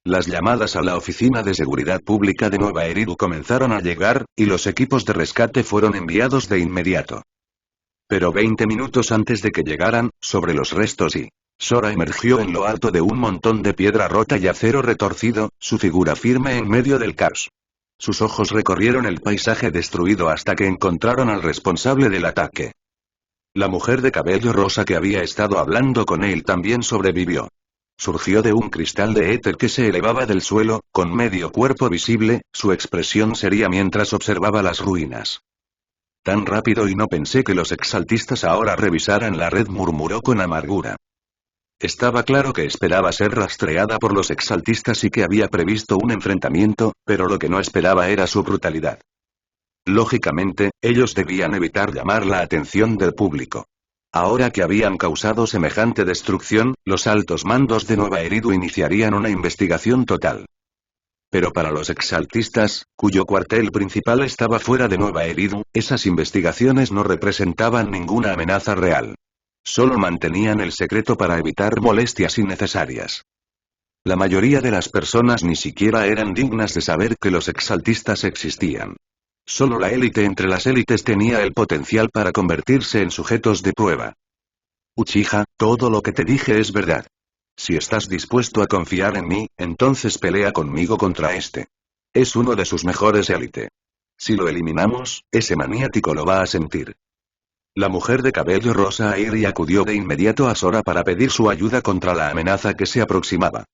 Las llamadas a la Oficina de Seguridad Pública de Nueva Eridu comenzaron a llegar, y los equipos de rescate fueron enviados de inmediato. Pero 20 minutos antes de que llegaran, sobre los restos Sora emergió en lo alto de un montón de piedra rota y acero retorcido, su figura firme en medio del caos. Sus ojos recorrieron el paisaje destruido hasta que encontraron al responsable del ataque. La mujer de cabello rosa que había estado hablando con él también sobrevivió. Surgió de un cristal de éter que se elevaba del suelo, con medio cuerpo visible, su expresión seria mientras observaba las ruinas. Tan rápido y no pensé que los exaltistas ahora revisaran la red, murmuró con amargura. Estaba claro que esperaba ser rastreada por los exaltistas y que había previsto un enfrentamiento, pero lo que no esperaba era su brutalidad. Lógicamente, ellos debían evitar llamar la atención del público. Ahora que habían causado semejante destrucción, los altos mandos de Nueva Eridu iniciarían una investigación total. Pero para los exaltistas, cuyo cuartel principal estaba fuera de Nueva Eridu, esas investigaciones no representaban ninguna amenaza real. Solo mantenían el secreto para evitar molestias innecesarias. La mayoría de las personas ni siquiera eran dignas de saber que los exaltistas existían. Solo la élite entre las élites tenía el potencial para convertirse en sujetos de prueba. Uchiha, todo lo que te dije es verdad. Si estás dispuesto a confiar en mí, entonces pelea conmigo contra este. Es uno de sus mejores élite. Si lo eliminamos, ese maniático lo va a sentir. La mujer de cabello rosa Airi acudió de inmediato a Sora para pedir su ayuda contra la amenaza que se aproximaba.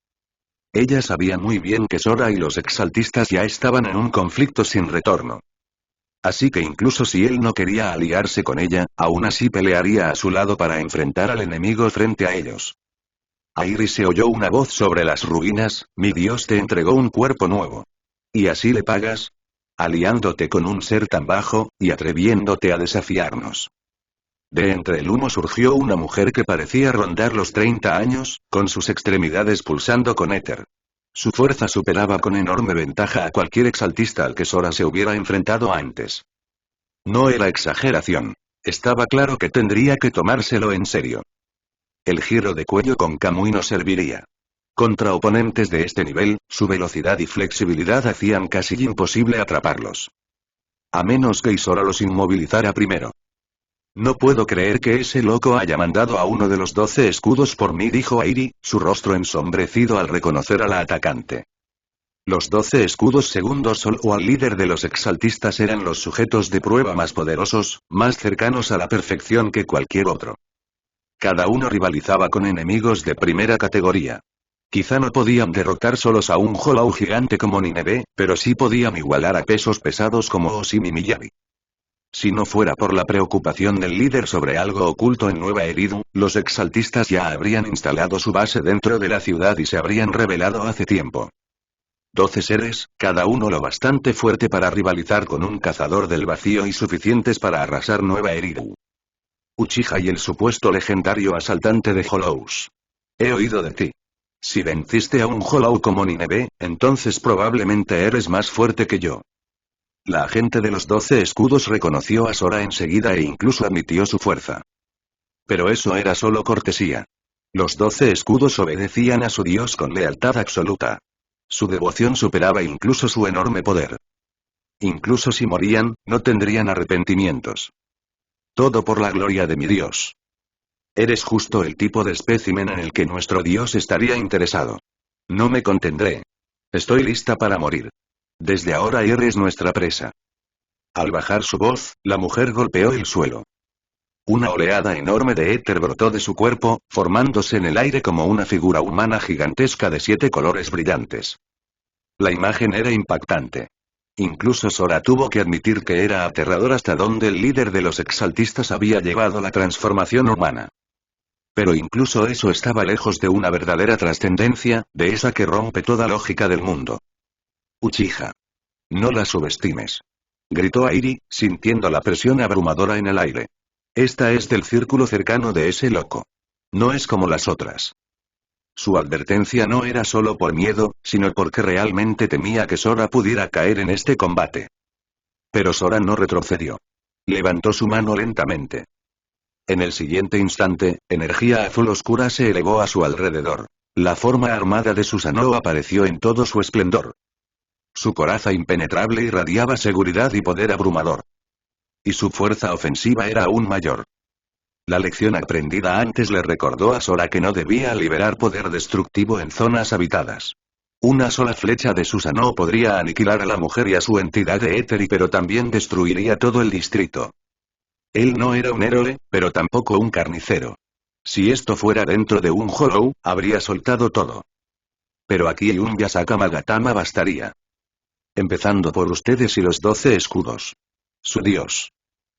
Ella sabía muy bien que Sora y los exaltistas ya estaban en un conflicto sin retorno. Así que incluso si él no quería aliarse con ella, aún así pelearía a su lado para enfrentar al enemigo frente a ellos. A Iris se oyó una voz sobre las ruinas: mi Dios te entregó un cuerpo nuevo. ¿Y así le pagas? Aliándote con un ser tan bajo, y atreviéndote a desafiarnos. De entre el humo surgió una mujer que parecía rondar los 30 años, con sus extremidades pulsando con éter. Su fuerza superaba con enorme ventaja a cualquier exaltista al que Sora se hubiera enfrentado antes. No era exageración. Estaba claro que tendría que tomárselo en serio. El giro de cuello con Kamui no serviría. Contra oponentes de este nivel, su velocidad y flexibilidad hacían casi imposible atraparlos. A menos que Sora los inmovilizara primero. No puedo creer que ese loco haya mandado a uno de los 12 escudos por mí, dijo Airi, su rostro ensombrecido al reconocer a la atacante. Los 12 escudos segundo Sol o al líder de los exaltistas eran los sujetos de prueba más poderosos, más cercanos a la perfección que cualquier otro. Cada uno rivalizaba con enemigos de primera categoría. Quizá no podían derrotar solos a un Hollow gigante como Nineveh, pero sí podían igualar a pesos pesados como Osim y Miyabi. Si no fuera por la preocupación del líder sobre algo oculto en Nueva Eridu, los exaltistas ya habrían instalado su base dentro de la ciudad y se habrían rebelado hace tiempo. 12 seres, cada uno lo bastante fuerte para rivalizar con un cazador del vacío y suficientes para arrasar Nueva Eridu. Uchiha y el supuesto legendario asaltante de Hollows. He oído de ti. Si venciste a un Hollow como Nineveh, entonces probablemente eres más fuerte que yo. La agente de los 12 escudos reconoció a Sora enseguida e incluso admitió su fuerza. Pero eso era solo cortesía. Los 12 escudos obedecían a su dios con lealtad absoluta. Su devoción superaba incluso su enorme poder. Incluso si morían, no tendrían arrepentimientos. Todo por la gloria de mi dios. Eres justo el tipo de espécimen en el que nuestro dios estaría interesado. No me contendré. Estoy lista para morir. Desde ahora eres nuestra presa. Al bajar su voz, la mujer golpeó el suelo. Una oleada enorme de éter brotó de su cuerpo, formándose en el aire como una figura humana gigantesca de 7 colores brillantes. La imagen era impactante. Incluso Sora tuvo que admitir que era aterrador hasta donde el líder de los exaltistas había llevado la transformación humana. Pero incluso eso estaba lejos de una verdadera trascendencia, de esa que rompe toda lógica del mundo. Uchiha. No la subestimes. Gritó Airi, sintiendo la presión abrumadora en el aire. Esta es del círculo cercano de ese loco. No es como las otras. Su advertencia no era solo por miedo, sino porque realmente temía que Sora pudiera caer en este combate. Pero Sora no retrocedió. Levantó su mano lentamente. En el siguiente instante, energía azul oscura se elevó a su alrededor. La forma armada de Susanoo apareció en todo su esplendor. Su coraza impenetrable irradiaba seguridad y poder abrumador. Y su fuerza ofensiva era aún mayor. La lección aprendida antes le recordó a Sora que no debía liberar poder destructivo en zonas habitadas. Una sola flecha de Susanoo podría aniquilar a la mujer y a su entidad de éter, pero también destruiría todo el distrito. Él no era un héroe, pero tampoco un carnicero. Si esto fuera dentro de un Hollow, habría soltado todo. Pero aquí un Yasaka Magatama bastaría. Empezando por ustedes y los 12 escudos. Su dios.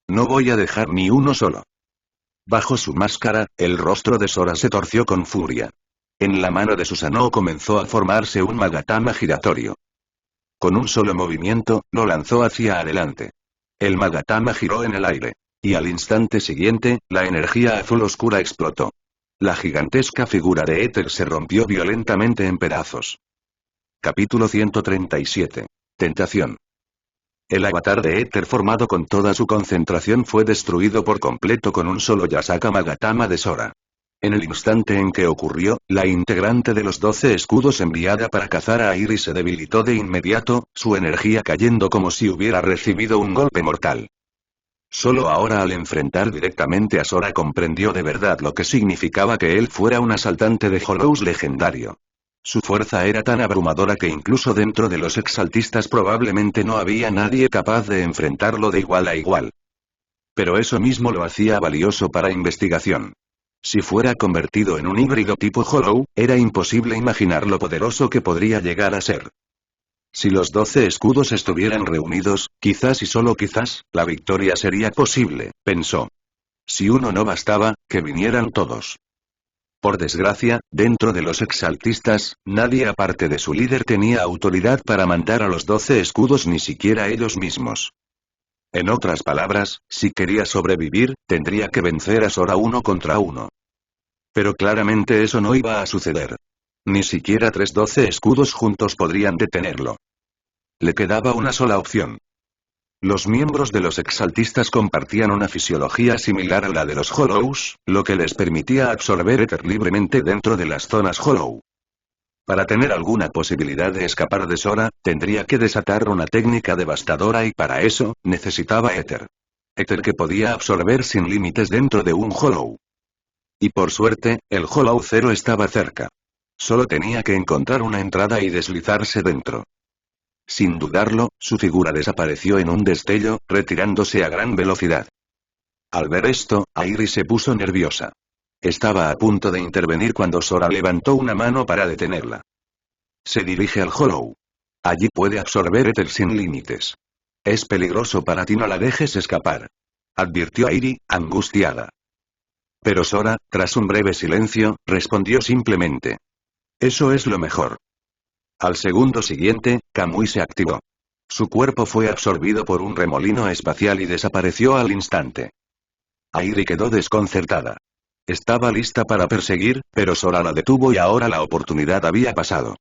No voy a dejar ni uno solo. Bajo su máscara, el rostro de Sora se torció con furia. En la mano de Susanoo comenzó a formarse un Magatama giratorio. Con un solo movimiento, lo lanzó hacia adelante. El Magatama giró en el aire. Y al instante siguiente, la energía azul oscura explotó. La gigantesca figura de éter se rompió violentamente en pedazos. Capítulo 137. Tentación. El avatar de éter formado con toda su concentración fue destruido por completo con un solo Yasaka Magatama de Sora. En el instante en que ocurrió, la integrante de los 12 escudos enviada para cazar a Iris se debilitó de inmediato, su energía cayendo como si hubiera recibido un golpe mortal. Solo ahora al enfrentar directamente a Sora comprendió de verdad lo que significaba que él fuera un asaltante de Hollows legendario. Su fuerza era tan abrumadora que incluso dentro de los exaltistas probablemente no había nadie capaz de enfrentarlo de igual a igual. Pero eso mismo lo hacía valioso para investigación. Si fuera convertido en un híbrido tipo Hollow, era imposible imaginar lo poderoso que podría llegar a ser. Si los 12 escudos estuvieran reunidos, quizás y solo quizás, la victoria sería posible, pensó. Si uno no bastaba, que vinieran todos. Por desgracia, dentro de los exaltistas, nadie aparte de su líder tenía autoridad para mandar a los 12 escudos, ni siquiera ellos mismos. En otras palabras, si quería sobrevivir, tendría que vencer a Sora uno contra uno. Pero claramente eso no iba a suceder. Ni siquiera 12 escudos juntos podrían detenerlo. Le quedaba una sola opción. Los miembros de los exaltistas compartían una fisiología similar a la de los Hollows, lo que les permitía absorber éter libremente dentro de las zonas Hollow. Para tener alguna posibilidad de escapar de Sora, tendría que desatar una técnica devastadora y para eso, necesitaba éter. Éter que podía absorber sin límites dentro de un Hollow. Y por suerte, el Hollow 0 estaba cerca. Solo tenía que encontrar una entrada y deslizarse dentro. Sin dudarlo, su figura desapareció en un destello, retirándose a gran velocidad. Al ver esto, Airi se puso nerviosa. Estaba a punto de intervenir cuando Sora levantó una mano para detenerla. Se dirige al Hollow. Allí puede absorber éter sin límites. Es peligroso para ti, no la dejes escapar. Advirtió Airi, angustiada. Pero Sora, tras un breve silencio, respondió simplemente. Eso es lo mejor. Al segundo siguiente, Kamui se activó. Su cuerpo fue absorbido por un remolino espacial y desapareció al instante. Airi quedó desconcertada. Estaba lista para perseguir, pero Sora la detuvo y ahora la oportunidad había pasado.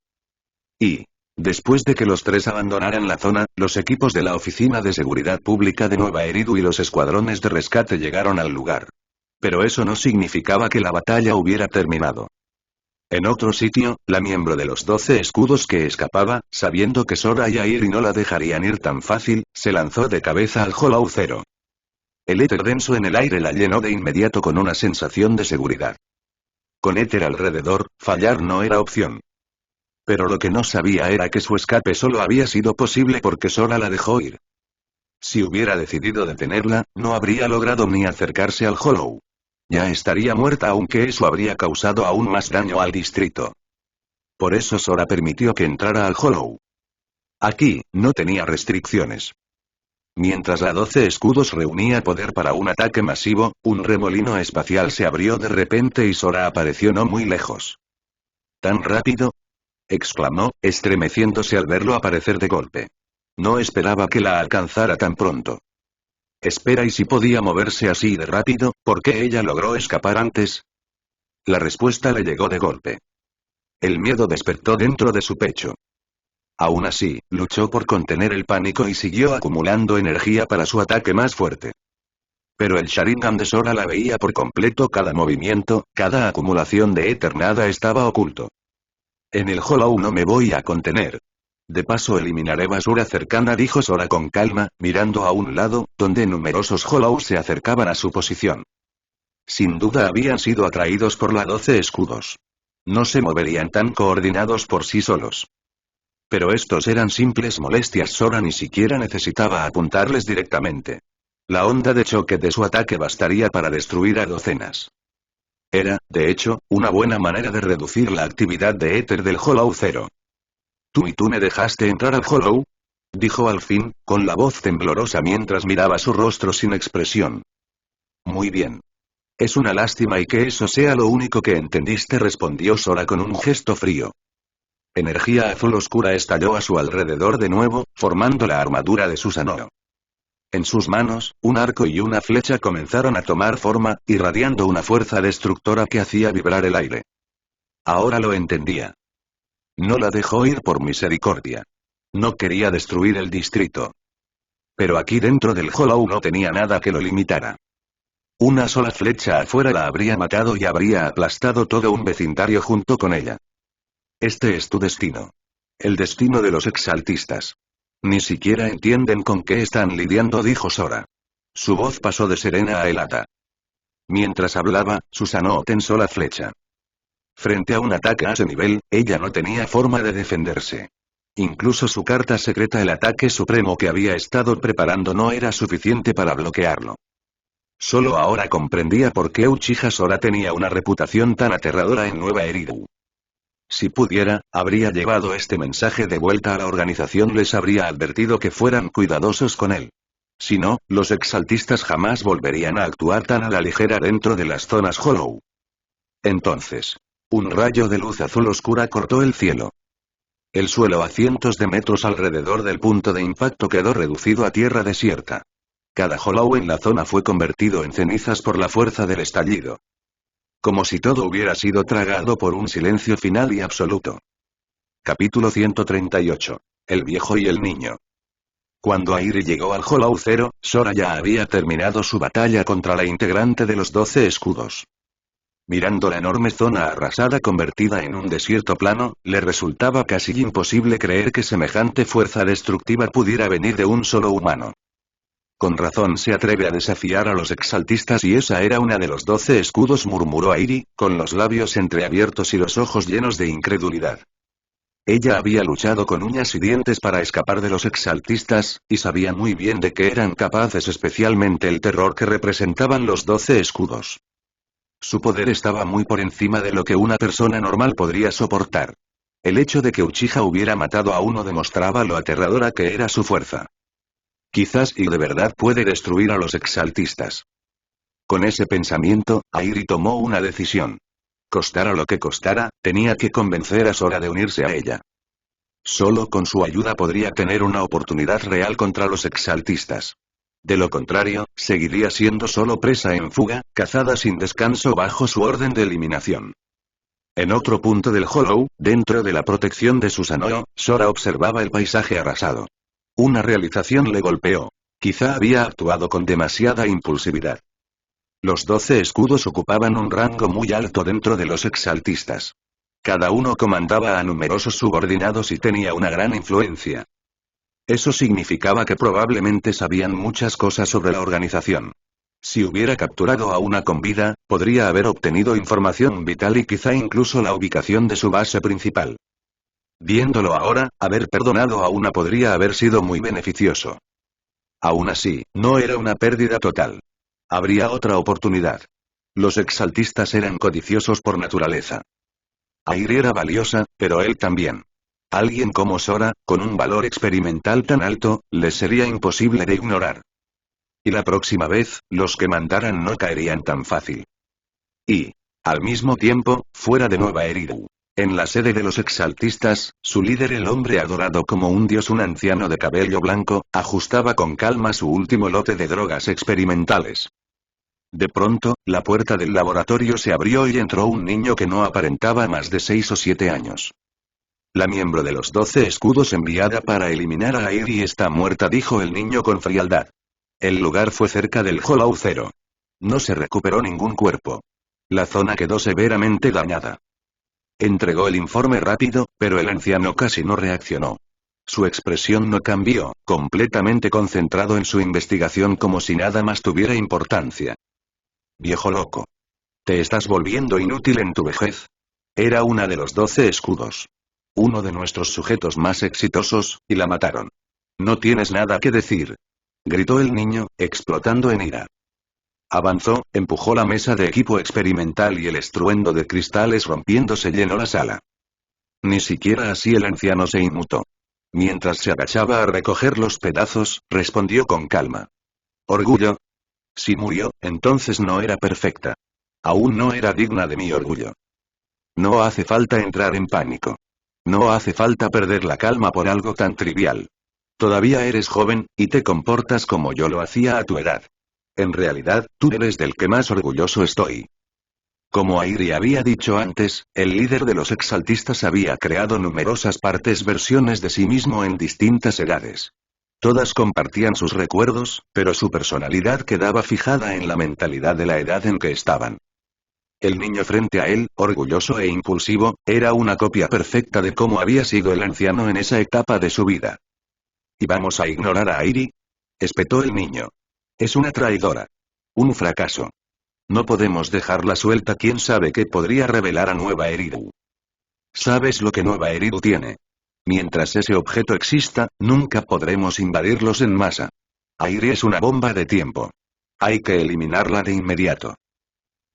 Y, después de que los tres abandonaran la zona, los equipos de la Oficina de Seguridad Pública de Nueva Eridu y los escuadrones de rescate llegaron al lugar. Pero eso no significaba que la batalla hubiera terminado. En otro sitio, la miembro de los 12 escudos que escapaba, sabiendo que Sora y Airi no la dejarían ir tan fácil, se lanzó de cabeza al Hollow 0. El éter denso en el aire la llenó de inmediato con una sensación de seguridad. Con éter alrededor, fallar no era opción. Pero lo que no sabía era que su escape solo había sido posible porque Sora la dejó ir. Si hubiera decidido detenerla, no habría logrado ni acercarse al Hollow. Ya estaría muerta, aunque eso habría causado aún más daño al distrito. Por eso Sora permitió que entrara al Hollow. Aquí, no tenía restricciones. Mientras la 12 escudos reunía poder para un ataque masivo, un remolino espacial se abrió de repente y Sora apareció no muy lejos. ¿Tan rápido?, exclamó, estremeciéndose al verlo aparecer de golpe. No esperaba que la alcanzara tan pronto. Espera, ¿y si podía moverse así de rápido, por qué ella logró escapar antes? La respuesta le llegó de golpe. El miedo despertó dentro de su pecho. Aún así, luchó por contener el pánico y siguió acumulando energía para su ataque más fuerte. Pero el Sharingan de Sora la veía por completo, cada movimiento, cada acumulación de éter, nada estaba oculto. En el Hollow no me voy a contener. De paso eliminaré basura cercana, dijo Sora con calma, mirando a un lado, donde numerosos Hollows se acercaban a su posición. Sin duda habían sido atraídos por la 12 escudos. No se moverían tan coordinados por sí solos. Pero estos eran simples molestias, Sora ni siquiera necesitaba apuntarles directamente. La onda de choque de su ataque bastaría para destruir a docenas. Era, de hecho, una buena manera de reducir la actividad de éter del Hollow 0. ¿Y tú me dejaste entrar al Hollow?, dijo al fin, con la voz temblorosa mientras miraba su rostro sin expresión. Muy bien. Es una lástima y que eso sea lo único que entendiste, respondió Sora con un gesto frío. Energía azul oscura estalló a su alrededor de nuevo, formando la armadura de Susanoo. En sus manos, un arco y una flecha comenzaron a tomar forma, irradiando una fuerza destructora que hacía vibrar el aire. Ahora lo entendía. No la dejó ir por misericordia. No quería destruir el distrito. Pero aquí dentro del Hollow no tenía nada que lo limitara. Una sola flecha afuera la habría matado y habría aplastado todo un vecindario junto con ella. Este es tu destino. El destino de los exaltistas. Ni siquiera entienden con qué están lidiando, dijo Sora. Su voz pasó de serena a helada. Mientras hablaba, Susanoo tensó la flecha. Frente a un ataque a ese nivel, ella no tenía forma de defenderse. Incluso su carta secreta, el ataque supremo que había estado preparando, no era suficiente para bloquearlo. Solo ahora comprendía por qué Uchiha Sora tenía una reputación tan aterradora en Nueva Eridu. Si pudiera, habría llevado este mensaje de vuelta a la organización, les habría advertido que fueran cuidadosos con él. Si no, los exaltistas jamás volverían a actuar tan a la ligera dentro de las zonas Hollow. Entonces, un rayo de luz azul oscura cortó el cielo. El suelo a cientos de metros alrededor del punto de impacto quedó reducido a tierra desierta. Cada Hollow en la zona fue convertido en cenizas por la fuerza del estallido. Como si todo hubiera sido tragado por un silencio final y absoluto. Capítulo 138. El viejo y el niño. Cuando Airi llegó al Hollow 0, Sora ya había terminado su batalla contra la integrante de los 12 escudos. Mirando la enorme zona arrasada convertida en un desierto plano, le resultaba casi imposible creer que semejante fuerza destructiva pudiera venir de un solo humano. Con razón se atreve a desafiar a los exaltistas y esa era una de los 12 escudos, murmuró Airi, con los labios entreabiertos y los ojos llenos de incredulidad. Ella había luchado con uñas y dientes para escapar de los exaltistas, y sabía muy bien de qué eran capaces, especialmente el terror que representaban los 12 escudos. Su poder estaba muy por encima de lo que una persona normal podría soportar. El hecho de que Uchiha hubiera matado a uno demostraba lo aterradora que era su fuerza. Quizás y de verdad puede destruir a los exaltistas. Con ese pensamiento, Airi tomó una decisión. Costara lo que costara, tenía que convencer a Sora de unirse a ella. Solo con su ayuda podría tener una oportunidad real contra los exaltistas. De lo contrario, seguiría siendo solo presa en fuga, cazada sin descanso bajo su orden de eliminación. En otro punto del Hollow, dentro de la protección de Susanoo, Sora observaba el paisaje arrasado. Una realización le golpeó. Quizá había actuado con demasiada impulsividad. Los 12 escudos ocupaban un rango muy alto dentro de los exaltistas. Cada uno comandaba a numerosos subordinados y tenía una gran influencia. Eso significaba que probablemente sabían muchas cosas sobre la organización. Si hubiera capturado a una con vida, podría haber obtenido información vital y quizá incluso la ubicación de su base principal. Viéndolo ahora, haber perdonado a una podría haber sido muy beneficioso. Aún así, no era una pérdida total. Habría otra oportunidad. Los exaltistas eran codiciosos por naturaleza. Airi era valiosa, pero él también. Alguien como Sora, con un valor experimental tan alto, les sería imposible de ignorar. Y la próxima vez, los que mandaran no caerían tan fácil. Y, al mismo tiempo, fuera de Nueva Eridu. En la sede de los exaltistas, su líder, el hombre adorado como un dios, un anciano de cabello blanco, ajustaba con calma su último lote de drogas experimentales. De pronto, la puerta del laboratorio se abrió y entró un niño que no aparentaba más de 6 o 7 años. La miembro de los 12 escudos enviada para eliminar a Airi está muerta, dijo el niño con frialdad. El lugar fue cerca del Hollow 0. No se recuperó ningún cuerpo. La zona quedó severamente dañada. Entregó el informe rápido, pero el anciano casi no reaccionó. Su expresión no cambió, completamente concentrado en su investigación como si nada más tuviera importancia. Viejo loco. ¿Te estás volviendo inútil en tu vejez? Era una de los 12 escudos. Uno de nuestros sujetos más exitosos, y la mataron. No tienes nada que decir. Gritó el niño, explotando en ira. Avanzó, empujó la mesa de equipo experimental y el estruendo de cristales rompiéndose llenó la sala. Ni siquiera así el anciano se inmutó. Mientras se agachaba a recoger los pedazos, respondió con calma. ¿Orgullo? Si murió, entonces no era perfecta. Aún no era digna de mi orgullo. No hace falta entrar en pánico. No hace falta perder la calma por algo tan trivial. Todavía eres joven, y te comportas como yo lo hacía a tu edad. En realidad, tú eres del que más orgulloso estoy. Como Airi había dicho antes, el líder de los exaltistas había creado numerosas versiones de sí mismo en distintas edades. Todas compartían sus recuerdos, pero su personalidad quedaba fijada en la mentalidad de la edad en que estaban. El niño frente a él, orgulloso e impulsivo, era una copia perfecta de cómo había sido el anciano en esa etapa de su vida. ¿Y vamos a ignorar a Airi?, espetó el niño. Es una traidora. Un fracaso. No podemos dejarla suelta, quién sabe qué podría revelar a Nueva Eridu. ¿Sabes lo que Nueva Eridu tiene? Mientras ese objeto exista, nunca podremos invadirlos en masa. Airi es una bomba de tiempo. Hay que eliminarla de inmediato.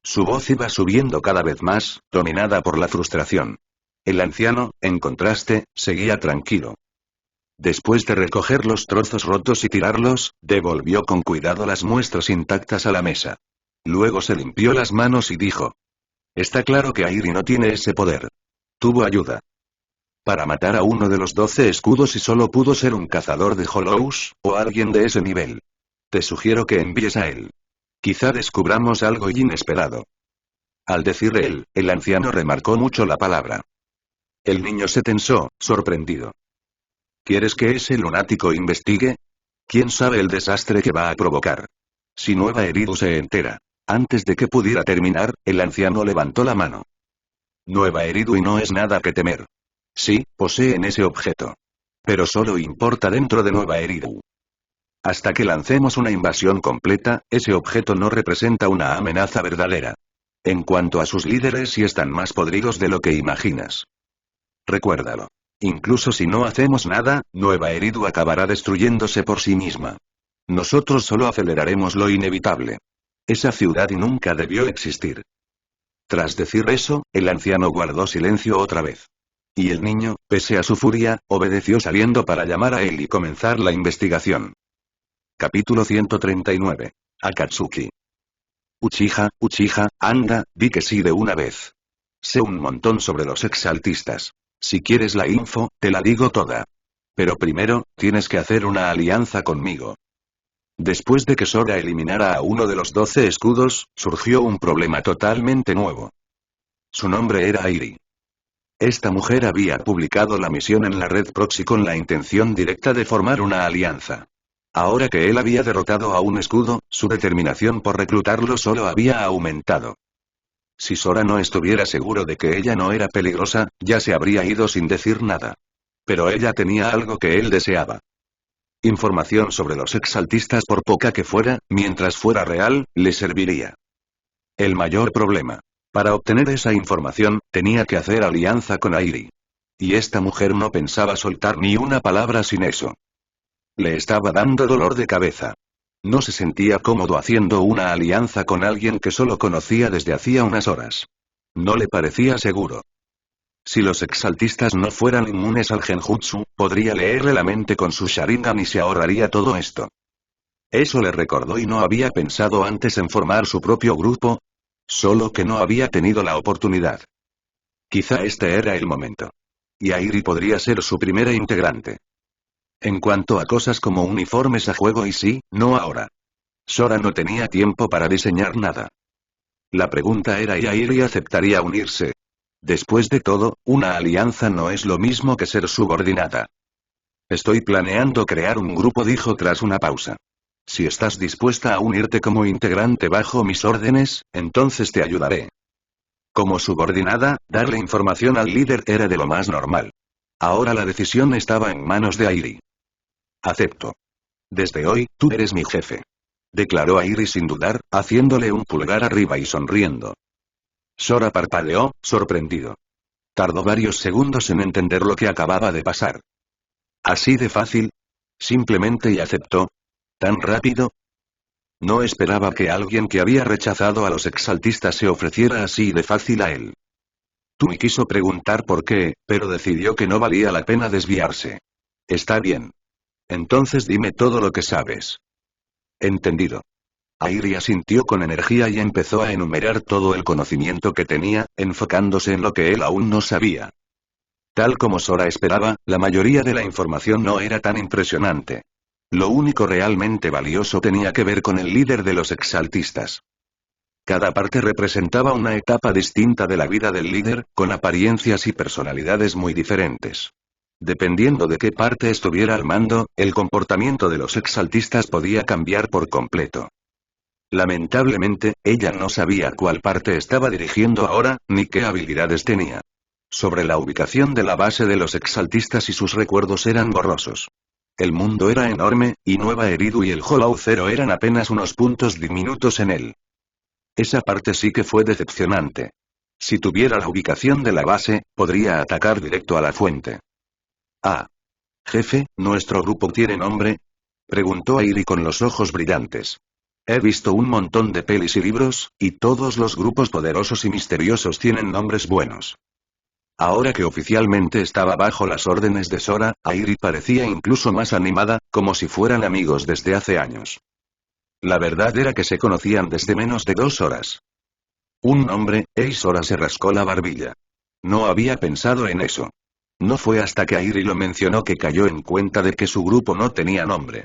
Su voz iba subiendo cada vez más, dominada por la frustración. El anciano, en contraste, seguía tranquilo. Después de recoger los trozos rotos y tirarlos, devolvió con cuidado las muestras intactas a la mesa. Luego se limpió las manos y dijo: Está claro que Airi no tiene ese poder. Tuvo ayuda para matar a uno de los 12 escudos y solo pudo ser un cazador de Hollows, o alguien de ese nivel. Te sugiero que envíes a él. Quizá descubramos algo inesperado. Al decir él, el anciano remarcó mucho la palabra. El niño se tensó, sorprendido. ¿Quieres que ese lunático investigue? ¿Quién sabe el desastre que va a provocar? Si Nueva Eridu se entera. Antes de que pudiera terminar, el anciano levantó la mano. Nueva Eridu y no es nada que temer. Sí, poseen ese objeto. Pero solo importa dentro de Nueva Eridu. Hasta que lancemos una invasión completa, ese objeto no representa una amenaza verdadera. En cuanto a sus líderes, sí están más podridos de lo que imaginas. Recuérdalo. Incluso si no hacemos nada, Nueva Eridu acabará destruyéndose por sí misma. Nosotros solo aceleraremos lo inevitable. Esa ciudad nunca debió existir. Tras decir eso, el anciano guardó silencio otra vez. Y el niño, pese a su furia, obedeció saliendo para llamar a él y comenzar la investigación. Capítulo 139. Akatsuki. Uchiha, anda, di que sí de una vez. Sé un montón sobre los exaltistas. Si quieres la info, te la digo toda. Pero primero, tienes que hacer una alianza conmigo. Después de que Sora eliminara a uno de los 12 escudos, surgió un problema totalmente nuevo. Su nombre era Airi. Esta mujer había publicado la misión en la red Proxy con la intención directa de formar una alianza. Ahora que él había derrotado a un escudo, su determinación por reclutarlo solo había aumentado. Si Sora no estuviera seguro de que ella no era peligrosa, ya se habría ido sin decir nada. Pero ella tenía algo que él deseaba. Información sobre los exaltistas, por poca que fuera, mientras fuera real, le serviría. El mayor problema. Para obtener esa información, tenía que hacer alianza con Airi. Y esta mujer no pensaba soltar ni una palabra sin eso. Le estaba dando dolor de cabeza. No se sentía cómodo haciendo una alianza con alguien que solo conocía desde hacía unas horas. No le parecía seguro. Si los exaltistas no fueran inmunes al genjutsu, podría leerle la mente con su Sharingan y se ahorraría todo esto. Eso le recordó y no había pensado antes en formar su propio grupo. Solo que no había tenido la oportunidad. Quizá este era el momento. Y Airi podría ser su primera integrante. En cuanto a cosas como uniformes a juego y sí, no ahora. Sora no tenía tiempo para diseñar nada. La pregunta era ¿y Airi aceptaría unirse? Después de todo, una alianza no es lo mismo que ser subordinada. Estoy planeando crear un grupo, dijo tras una pausa. Si estás dispuesta a unirte como integrante bajo mis órdenes, entonces te ayudaré. Como subordinada, darle información al líder era de lo más normal. Ahora la decisión estaba en manos de Airi. Acepto. Desde hoy, tú eres mi jefe. Declaró Airi sin dudar, haciéndole un pulgar arriba y sonriendo. Sora parpadeó, sorprendido. Tardó varios segundos en entender lo que acababa de pasar. ¿Así de fácil? Simplemente y aceptó. ¿Tan rápido? No esperaba que alguien que había rechazado a los exaltistas se ofreciera así de fácil a él. Tumi quiso preguntar por qué, pero decidió que no valía la pena desviarse. Está bien. Entonces dime todo lo que sabes. Entendido. Airi asintió con energía y empezó a enumerar todo el conocimiento que tenía, enfocándose en lo que él aún no sabía. Tal como Sora esperaba, la mayoría de la información no era tan impresionante. Lo único realmente valioso tenía que ver con el líder de los exaltistas. Cada parte representaba una etapa distinta de la vida del líder, con apariencias y personalidades muy diferentes. Dependiendo de qué parte estuviera al mando, el comportamiento de los exaltistas podía cambiar por completo. Lamentablemente, ella no sabía cuál parte estaba dirigiendo ahora, ni qué habilidades tenía. Sobre la ubicación de la base de los exaltistas y sus recuerdos eran borrosos. El mundo era enorme, y Nueva Eridu y el Hollow Zero eran apenas unos puntos diminutos en él. Esa parte sí que fue decepcionante. Si tuviera la ubicación de la base, podría atacar directo a la fuente. Ah. Jefe, ¿nuestro grupo tiene nombre? Preguntó Airi con los ojos brillantes. He visto un montón de pelis y libros, y todos los grupos poderosos y misteriosos tienen nombres buenos. Ahora que oficialmente estaba bajo las órdenes de Sora, Airi parecía incluso más animada, como si fueran amigos desde hace años. La verdad era que se conocían desde menos de 2 horas. Un nombre, Sora se rascó la barbilla. No había pensado en eso. No fue hasta que Airi lo mencionó que cayó en cuenta de que su grupo no tenía nombre.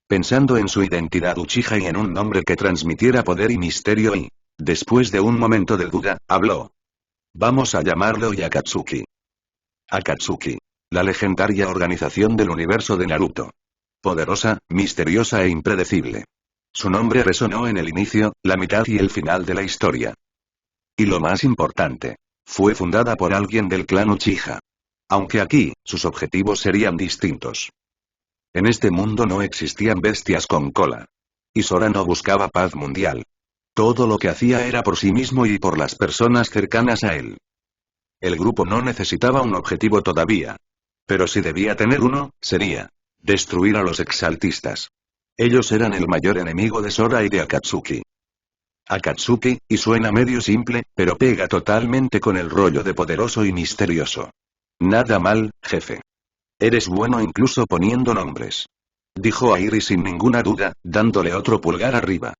Pensando en su identidad Uchiha y en un nombre que transmitiera poder y misterio y, después de un momento de duda, habló. Vamos a llamarlo Yakatsuki. Akatsuki. La legendaria organización del universo de Naruto. Poderosa, misteriosa e impredecible. Su nombre resonó en el inicio, la mitad y el final de la historia. Y lo más importante, fue fundada por alguien del clan Uchiha. Aunque aquí, sus objetivos serían distintos. En este mundo no existían bestias con cola. Y Sora no buscaba paz mundial. Todo lo que hacía era por sí mismo y por las personas cercanas a él. El grupo no necesitaba un objetivo todavía. Pero si debía tener uno, sería destruir a los exaltistas. Ellos eran el mayor enemigo de Sora y de Akatsuki. Akatsuki, y suena medio simple, pero pega totalmente con el rollo de poderoso y misterioso. Nada mal, jefe. Eres bueno incluso poniendo nombres. Dijo Airi sin ninguna duda, dándole otro pulgar arriba.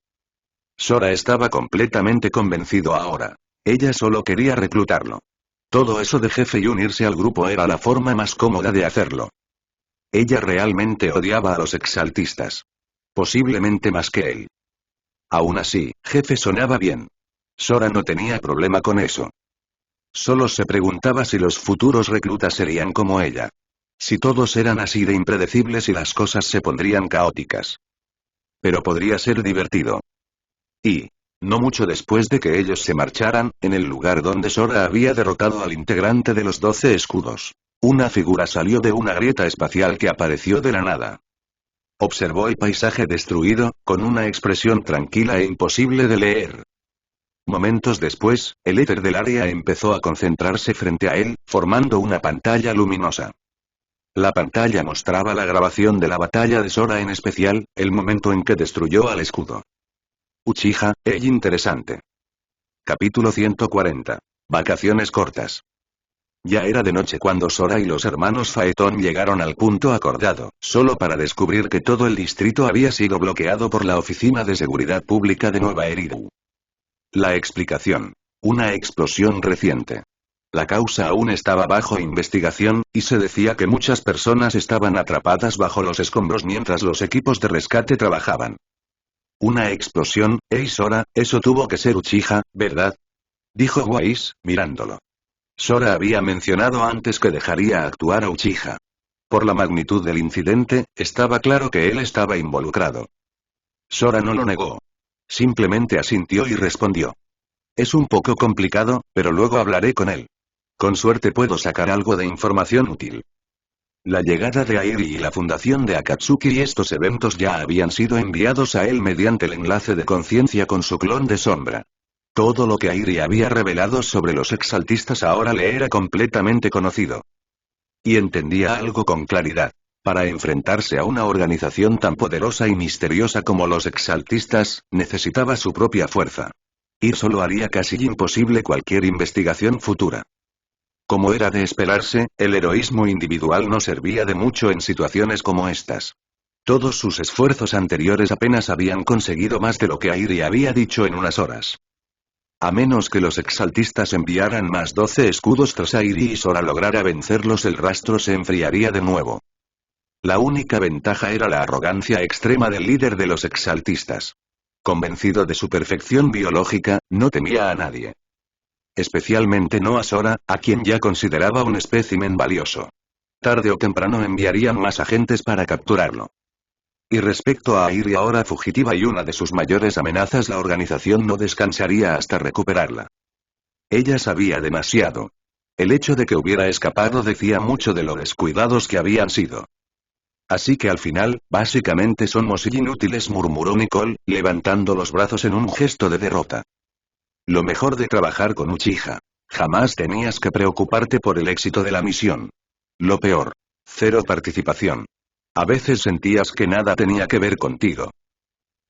Sora estaba completamente convencido ahora. Ella solo quería reclutarlo. Todo eso de jefe y unirse al grupo era la forma más cómoda de hacerlo. Ella realmente odiaba a los exaltistas. Posiblemente más que él. Aún así, jefe sonaba bien. Sora no tenía problema con eso. Solo se preguntaba si los futuros reclutas serían como ella. Si todos eran así de impredecibles y las cosas se pondrían caóticas. Pero podría ser divertido. Y, no mucho después de que ellos se marcharan, en el lugar donde Sora había derrotado al integrante de los 12 escudos, una figura salió de una grieta espacial que apareció de la nada. Observó el paisaje destruido, con una expresión tranquila e imposible de leer. Momentos después, el éter del área empezó a concentrarse frente a él, formando una pantalla luminosa. La pantalla mostraba la grabación de la batalla de Sora, en especial, el momento en que destruyó al escudo. Uchiha, interesante. Capítulo 140. Vacaciones cortas. Ya era de noche cuando Sora y los hermanos Phaeton llegaron al punto acordado, solo para descubrir que todo el distrito había sido bloqueado por la Oficina de Seguridad Pública de Nueva Eridu. La explicación. Una explosión reciente. La causa aún estaba bajo investigación, y se decía que muchas personas estaban atrapadas bajo los escombros mientras los equipos de rescate trabajaban. Una explosión, Sora, eso tuvo que ser Uchiha, ¿verdad? Dijo Wise, mirándolo. Sora había mencionado antes que dejaría actuar a Uchiha. Por la magnitud del incidente, estaba claro que él estaba involucrado. Sora no lo negó. Simplemente asintió y respondió. Es un poco complicado, pero luego hablaré con él. Con suerte puedo sacar algo de información útil. La llegada de Airi y la fundación de Akatsuki y estos eventos ya habían sido enviados a él mediante el enlace de conciencia con su clon de sombra. Todo lo que Airi había revelado sobre los exaltistas ahora le era completamente conocido. Y entendía algo con claridad. Para enfrentarse a una organización tan poderosa y misteriosa como los exaltistas, necesitaba su propia fuerza. Ir solo haría casi imposible cualquier investigación futura. Como era de esperarse, el heroísmo individual no servía de mucho en situaciones como estas. Todos sus esfuerzos anteriores apenas habían conseguido más de lo que Airi había dicho en unas horas. A menos que los exaltistas enviaran más 12 escudos tras Airi y Sora lograra vencerlos, el rastro se enfriaría de nuevo. La única ventaja era la arrogancia extrema del líder de los exaltistas. Convencido de su perfección biológica, no temía a nadie. Especialmente no a Sora, a quien ya consideraba un espécimen valioso. Tarde o temprano enviarían más agentes para capturarlo. Y respecto a Airi, ahora fugitiva y una de sus mayores amenazas, la organización no descansaría hasta recuperarla. Ella sabía demasiado. El hecho de que hubiera escapado decía mucho de lo descuidados que habían sido. Así que al final, básicamente somos inútiles, murmuró Nicole, levantando los brazos en un gesto de derrota. Lo mejor de trabajar con Uchiha. Jamás tenías que preocuparte por el éxito de la misión. Lo peor. Cero participación. A veces sentías que nada tenía que ver contigo.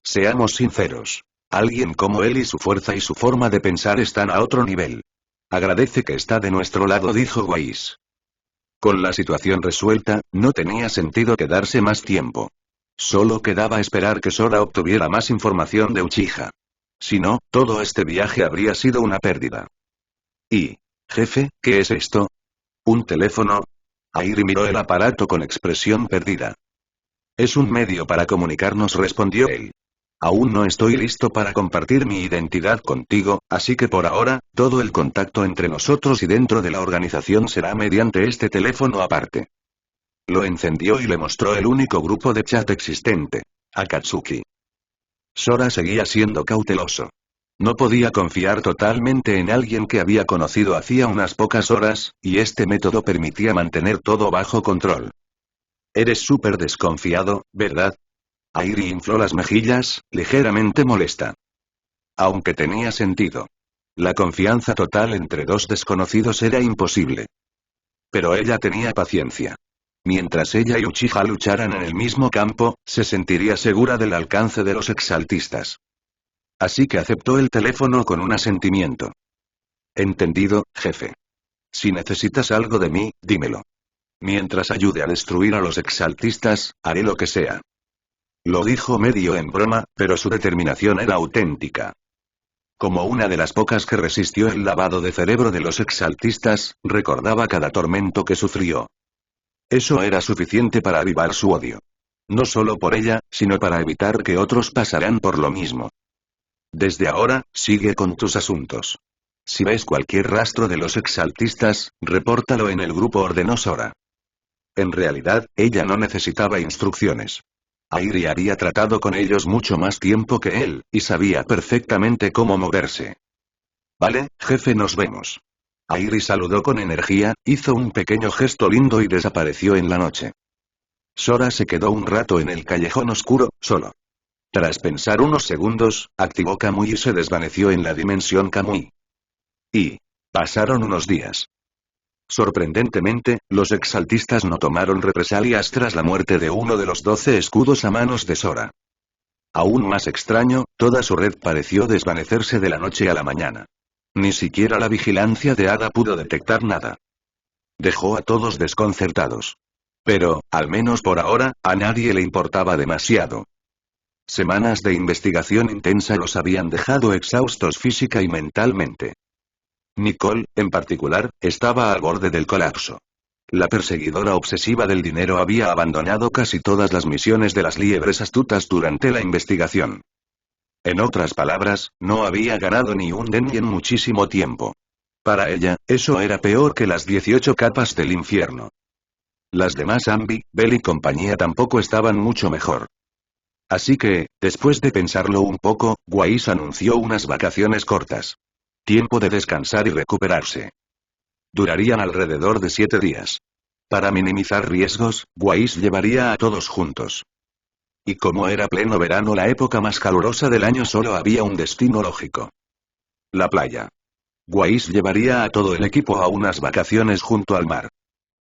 Seamos sinceros. Alguien como él y su fuerza y su forma de pensar están a otro nivel. Agradece que está de nuestro lado, dijo Weiss. Con la situación resuelta, no tenía sentido quedarse más tiempo. Solo quedaba esperar que Sora obtuviera más información de Uchiha. Si no, todo este viaje habría sido una pérdida. Y, jefe, ¿qué es esto? ¿Un teléfono? Airi miró el aparato con expresión perdida. Es un medio para comunicarnos, respondió él. Aún no estoy listo para compartir mi identidad contigo, así que por ahora, todo el contacto entre nosotros y dentro de la organización será mediante este teléfono aparte. Lo encendió y le mostró el único grupo de chat existente. Akatsuki. Sora seguía siendo cauteloso. No podía confiar totalmente en alguien que había conocido hacía unas pocas horas, y este método permitía mantener todo bajo control. Eres súper desconfiado, ¿verdad? Airi infló las mejillas, ligeramente molesta. Aunque tenía sentido. La confianza total entre dos desconocidos era imposible. Pero ella tenía paciencia. Mientras ella y Uchiha lucharan en el mismo campo, se sentiría segura del alcance de los exaltistas. Así que aceptó el teléfono con un asentimiento. Entendido, jefe. Si necesitas algo de mí, dímelo. Mientras ayude a destruir a los exaltistas, haré lo que sea. Lo dijo medio en broma, pero su determinación era auténtica. Como una de las pocas que resistió el lavado de cerebro de los exaltistas, recordaba cada tormento que sufrió. Eso era suficiente para avivar su odio. No solo por ella, sino para evitar que otros pasaran por lo mismo. Desde ahora, sigue con tus asuntos. Si ves cualquier rastro de los exaltistas, repórtalo en el grupo, ordenó Sora. En realidad, ella no necesitaba instrucciones. Airi había tratado con ellos mucho más tiempo que él, y sabía perfectamente cómo moverse. Vale, jefe, nos vemos. Airi saludó con energía, hizo un pequeño gesto lindo y desapareció en la noche. Sora se quedó un rato en el callejón oscuro, solo. Tras pensar unos segundos, activó Kamui y se desvaneció en la dimensión Kamui. Y pasaron unos días. Sorprendentemente, los exaltistas no tomaron represalias tras la muerte de uno de los 12 escudos a manos de Sora. Aún más extraño, toda su red pareció desvanecerse de la noche a la mañana. Ni siquiera la vigilancia de Ada pudo detectar nada. Dejó a todos desconcertados. Pero, al menos por ahora, a nadie le importaba demasiado. Semanas de investigación intensa los habían dejado exhaustos física y mentalmente. Nicole, en particular, estaba al borde del colapso. La perseguidora obsesiva del dinero había abandonado casi todas las misiones de las liebres astutas durante la investigación. En otras palabras, no había ganado ni un denny en muchísimo tiempo. Para ella, eso era peor que las 18 capas del infierno. Las demás Ambi, Bell y compañía tampoco estaban mucho mejor. Así que, después de pensarlo un poco, Weiss anunció unas vacaciones cortas. Tiempo de descansar y recuperarse. Durarían alrededor de 7 días. Para minimizar riesgos, Weiss llevaría a todos juntos. Y como era pleno verano, la época más calurosa del año, solo había un destino lógico. La playa. Weiss llevaría a todo el equipo a unas vacaciones junto al mar.